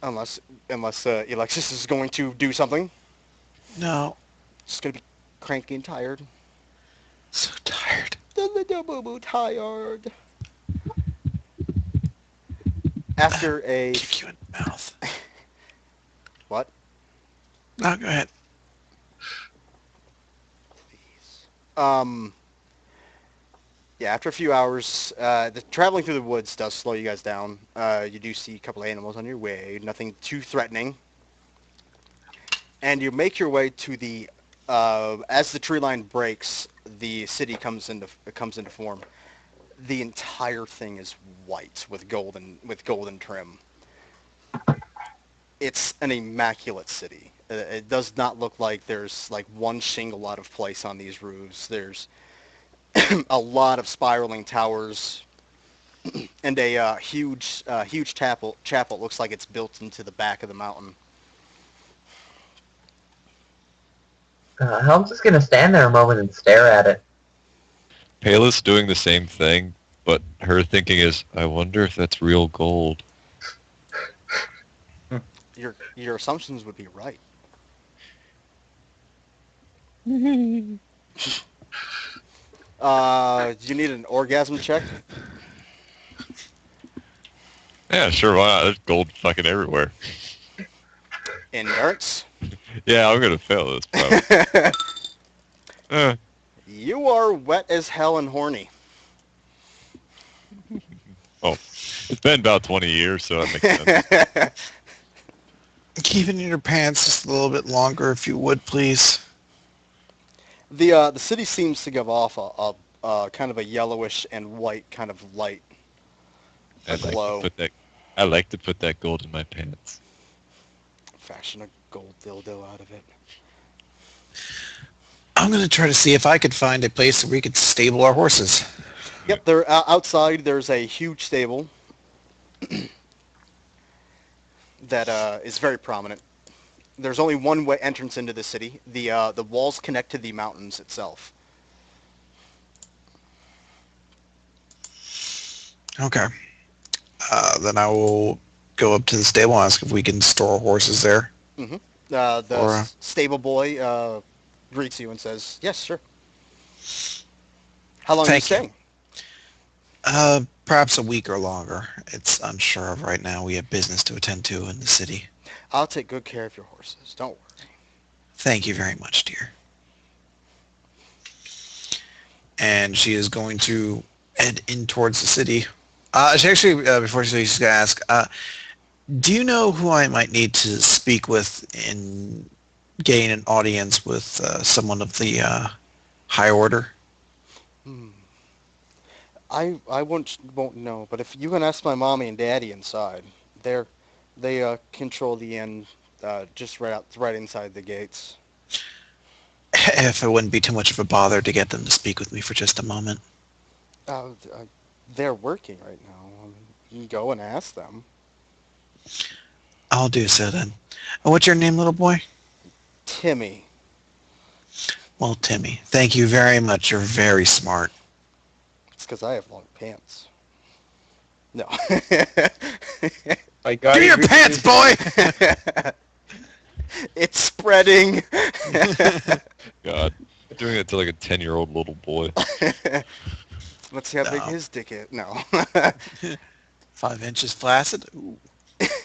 unless Alexis is going to do something. No. She's gonna be cranky and tired. So tired. The little boo-boo tired. After a Kick you in the mouth. what? No, go ahead. Yeah, after a few hours, the traveling through the woods does slow you guys down. You do see a couple of animals on your way, nothing too threatening. And you make your way to the, as the tree line breaks, the city comes into form. The entire thing is white with golden trim. It's an immaculate city. It does not look like there's like one shingle out of place on these roofs. There's a lot of spiraling towers and a huge chapel. Chapel looks like it's built into the back of the mountain. Helm's just gonna stand there a moment and stare at it. Palis doing the same thing, but her thinking is, I wonder if that's real gold. Your assumptions would be right. Do you need an orgasm check? Yeah, sure, why not? There's gold fucking everywhere. Endurance? Yeah, I'm gonna fail this probably. You are wet as hell and horny. It's been about 20 years, so that makes sense. Keep it in your pants just a little bit longer, if you would, please. The city seems to give off a kind of a yellowish and white kind of light. Glow. I like to put that gold in my pants. Fashion a gold dildo out of it. I'm going to try to see if I could find a place where we could stable our horses. Yep, they're outside. There's a huge stable that is very prominent. There's only one way entrance into the city. The walls connect to the mountains itself. Okay. Then I will go up to the stable and ask if we can store horses there. Mm-hmm. Or, Stable boy greets you and says, "Yes, sure." How long are you Thank you. staying? Perhaps a week or longer. It's unsure of right now. We have business to attend to in the city. I'll take good care of your horses. Don't worry. Thank you very much, dear. And she is going to head in towards the city. She actually, before she leaves, she's going to ask, do you know who I might need to speak with in gain an audience with someone of the high order? I won't know, but if you can ask my mommy and daddy inside, they control the inn just right inside the gates. If it wouldn't be too much of a bother to get them to speak with me for just a moment. They're working right now. I mean, you can go and ask them. I'll do so then. And what's your name, little boy? Timmy. Well, Timmy, thank you very much. You're very smart. It's because I have long pants. No. My God, Give me your pants, boy! It's spreading. God, doing it to like a 10-year-old little boy. Let's see how big No. his dick is. No. 5 inches flaccid? Ooh.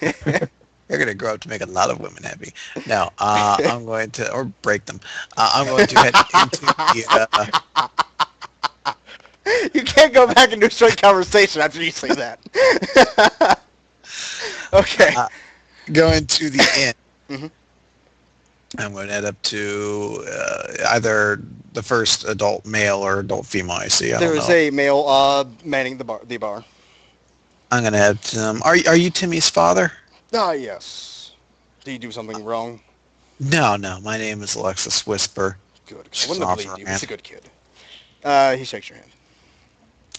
You're going to grow up to make a lot of women happy. No, I'm going to, or break them. I'm going to head into the, You can't go back into a straight conversation after you say that. Okay. going to the inn. Mhm. I'm going to head up to either the first adult male or adult female I see. I don't There's know. a male manning the bar. I'm going to head to him. Are you Timmy's father? Ah, yes. Did you do something wrong? No. My name is Alexis Whisper. Good. I Just wouldn't have offer believed you. a He's a hand. good kid. He shakes your hand.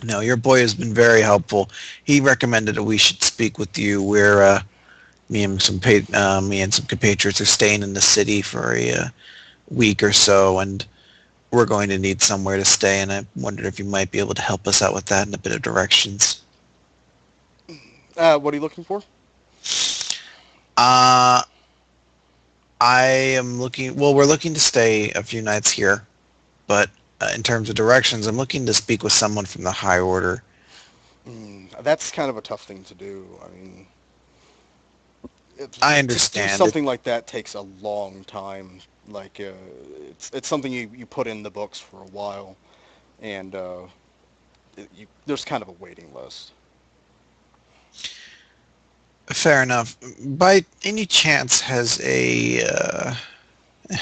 No, your boy has been very helpful. He recommended that we should speak with you. We're me and some compatriots are staying in the city for a week or so, and we're going to need somewhere to stay. And I wondered if you might be able to help us out with that and a bit of directions. What are you looking for? I am looking. Well, we're looking to stay a few nights here, but in terms of directions, I'm looking to speak with someone from the High Order. That's kind of a tough thing to do. I mean, I to do understand. something like that takes a long time. Like, it's something you put in the books for a while, and there's kind of a waiting list. Fair enough. By any chance, has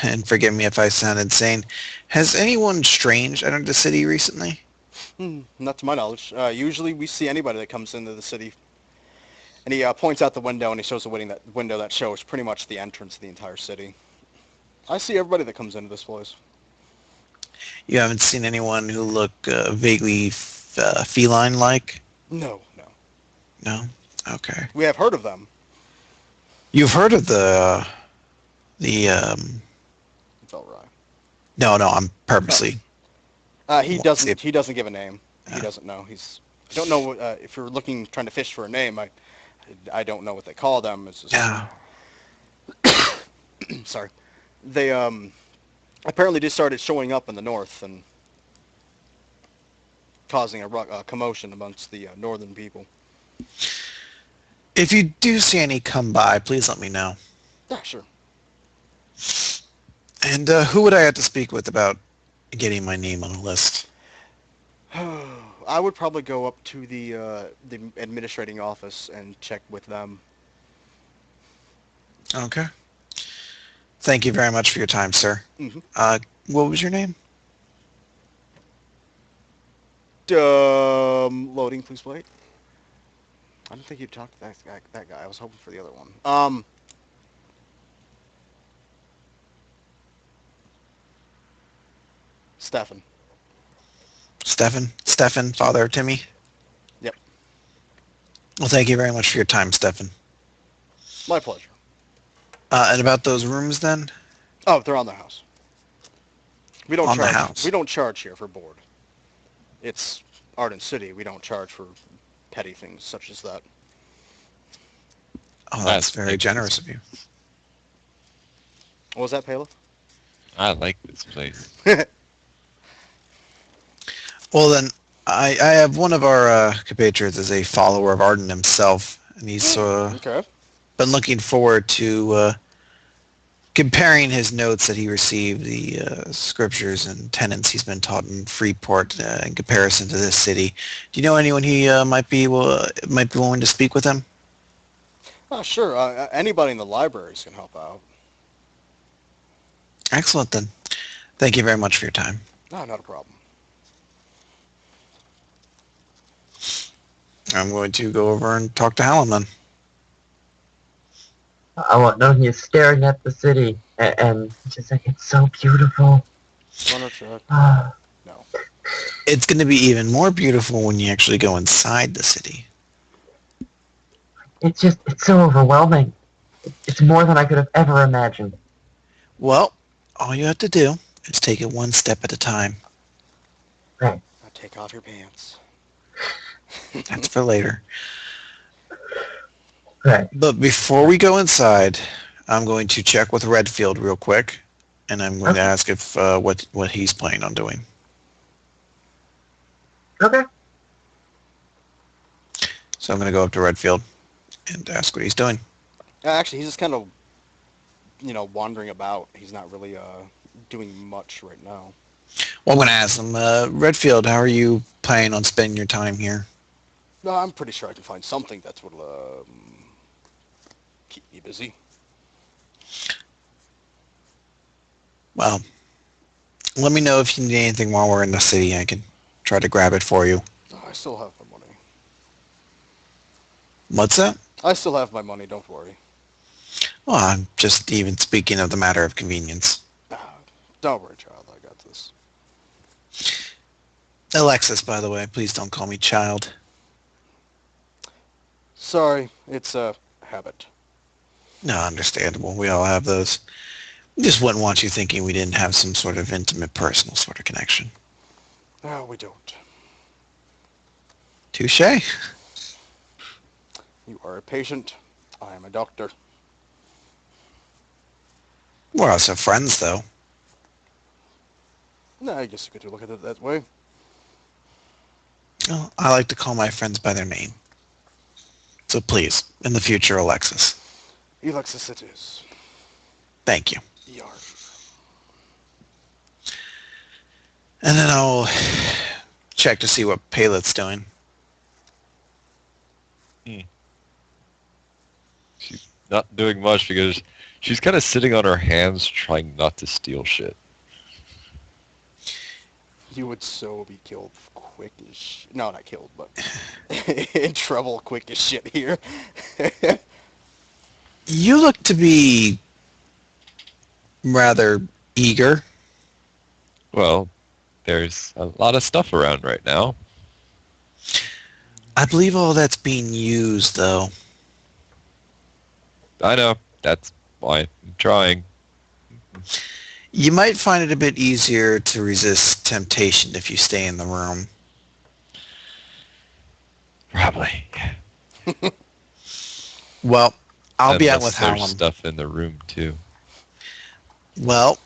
and forgive me if I sound insane, has anyone strange entered the city recently? Not to my knowledge. Usually we see anybody that comes into the city, and he points out the window and he shows the window that shows pretty much the entrance to the entire city. I see everybody that comes into this place. You haven't seen anyone who look vaguely feline-like? No. No? Okay. We have heard of them. You've heard of the Velrai. No, I'm purposely. He doesn't give a name. He doesn't know. I don't know if you're trying to fish for a name. I don't know what they call them. It's just, Yeah. sorry. They apparently just started showing up in the north and causing a commotion amongst the northern people. If you do see any come by, please let me know. Yeah, sure. And who would I have to speak with about getting my name on a list? I would probably go up to the administrating office and check with them. Okay. Thank you very much for your time, sir. Mm-hmm. What was your name? Loading, please wait. I didn't think you'd talk to that guy. I was hoping for the other one. Stefan. Stefan, father of Timmy? Yep. Well, thank you very much for your time, Stefan. My pleasure. And about those rooms, then? Oh, they're on the house. We don't On the charge. house. We don't charge here for board. It's Arden City. We don't charge for petty things such as that. Oh, that's very generous of you. What was that, Pela? I like this place. Well, then, I have one of our compatriots is a follower of Arden himself, and he's Okay. been looking forward to comparing his notes that he received, the scriptures and tenets he's been taught in Freeport in comparison to this city. Do you know anyone he might be willing to speak with him? Oh, sure. Anybody in the libraries can help out. Excellent, then. Thank you very much for your time. No, not a problem. I'm going to go over and talk to Hallam then. I won't know he is staring at the city, and just like, it's so beautiful. Runner check. Ah, No. It's going to be even more beautiful when you actually go inside the city. it's so overwhelming. It's more than I could have ever imagined. Well, all you have to do is take it one step at a time. Right. Now take off your pants. That's for later. Right. But before we go inside, I'm going to check with Redfield real quick, and I'm going to Okay. ask if what he's planning on doing. Okay. So I'm going to go up to Redfield and ask what he's doing. Actually, he's just kind of, wandering about. He's not really doing much right now. Well, I'm going to ask him, Redfield, how are you planning on spending your time here? No, I'm pretty sure I can find something that will keep me busy. Well, let me know if you need anything while we're in the city. I can try to grab it for you. I still have my money. What's that? I still have my money, don't worry. Well, I'm just even speaking of the matter of convenience. Don't worry, child, I got this. Alexis, by the way, please don't call me child. Sorry, it's a habit. No, understandable. We all have those. Just wouldn't want you thinking we didn't have some sort of intimate, personal sort of connection. No, we don't. Touche. You are a patient. I am a doctor. We're also friends, though. No, I guess you could look at it that way. Well, I like to call my friends by their name. So please, in the future, Alexis. Alexis it is. Thank you. Yar. And then I'll check to see what Palet's doing. She's not doing much because she's kind of sitting on her hands trying not to steal shit. You would so be killed quick as no, not killed, but in trouble quick as shit here. You look to be rather eager. Well, there's a lot of stuff around right now. I believe all that's being used, though. I know. That's why I'm trying. You might find it a bit easier to resist temptation if you stay in the room. Probably. Well, I'll be out Unless with there's Hallam. stuff in the room too. Well,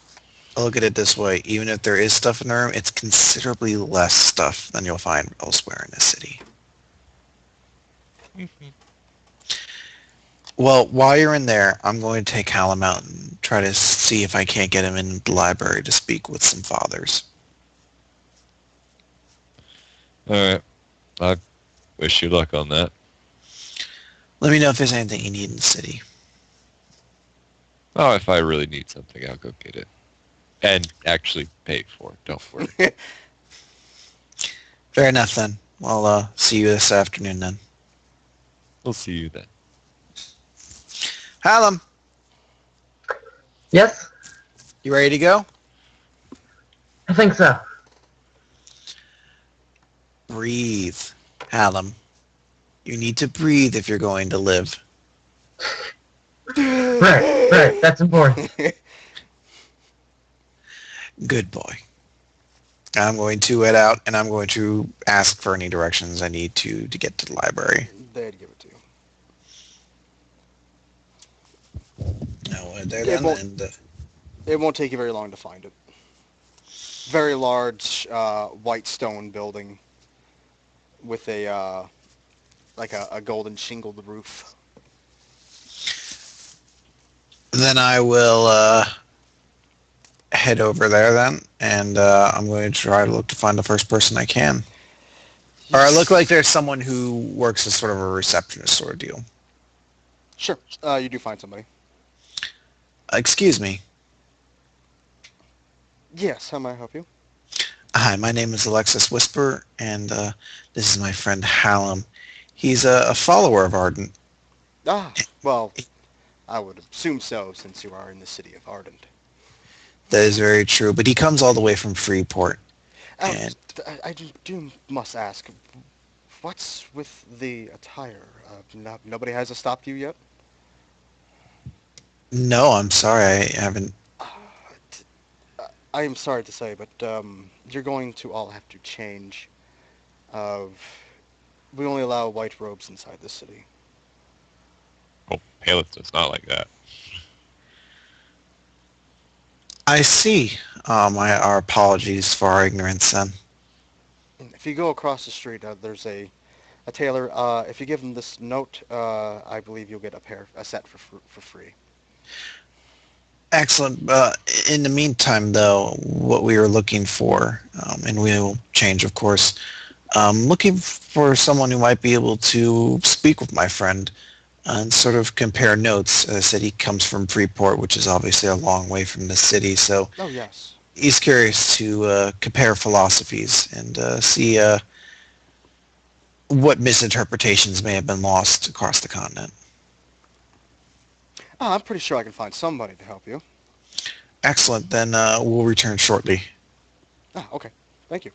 I'll look at it this way. Even if there is stuff in the room, it's considerably less stuff than you'll find elsewhere in the city. Well, while you're in there, I'm going to take Hallam out and try to see if I can't get him in the library to speak with some fathers. All right. I wish you luck on that. Let me know if there's anything you need in the city. Oh, if I really need something, I'll go get it. And actually pay for it. Don't worry. Fair enough, then. I'll see you this afternoon, then. We'll see you then. Hallam, Yes, you ready to go? I think so. Breathe, Hallam. You need to breathe if you're going to live. Right, that's important. Good boy. I'm going to head out, and I'm going to ask for any directions I need to get to the library. They'd give it to you. I'll head there It then, won't- and It won't take you very long to find it. Very large white stone building with a like a golden shingled roof. then I will head over there then, and I'm going to try to look to find the first person I can. Or I look like there's someone who works as sort of a receptionist sort of deal. Sure, you do find somebody. Excuse me. Yes, how may I help you? Hi, my name is Alexis Whisper, and this is my friend Hallam. He's a follower of Ardent. Ah, well, I would assume so since you are in the city of Ardent. That is very true, but he comes all the way from Freeport. Oh, And- I do must ask, what's with the attire? Nobody has stopped you yet? No, I'm sorry, I haven't. I am sorry to say, but you're going to all have to change. We only allow white robes inside the city. Oh, Paleth does not like that. I see. Our apologies for our ignorance then. And if you go across the street, there's a tailor. If you give him this note, I believe you'll get a set for free. Excellent. In the meantime, though, what we were looking for, and we will change, of course, looking for someone who might be able to speak with my friend and sort of compare notes. As I said, he comes from Freeport, which is obviously a long way from the city, so Oh yes. he's curious to compare philosophies and see what misinterpretations may have been lost across the continent. Oh, I'm pretty sure I can find somebody to help you. Excellent. Then we'll return shortly. Ah, okay. Thank you.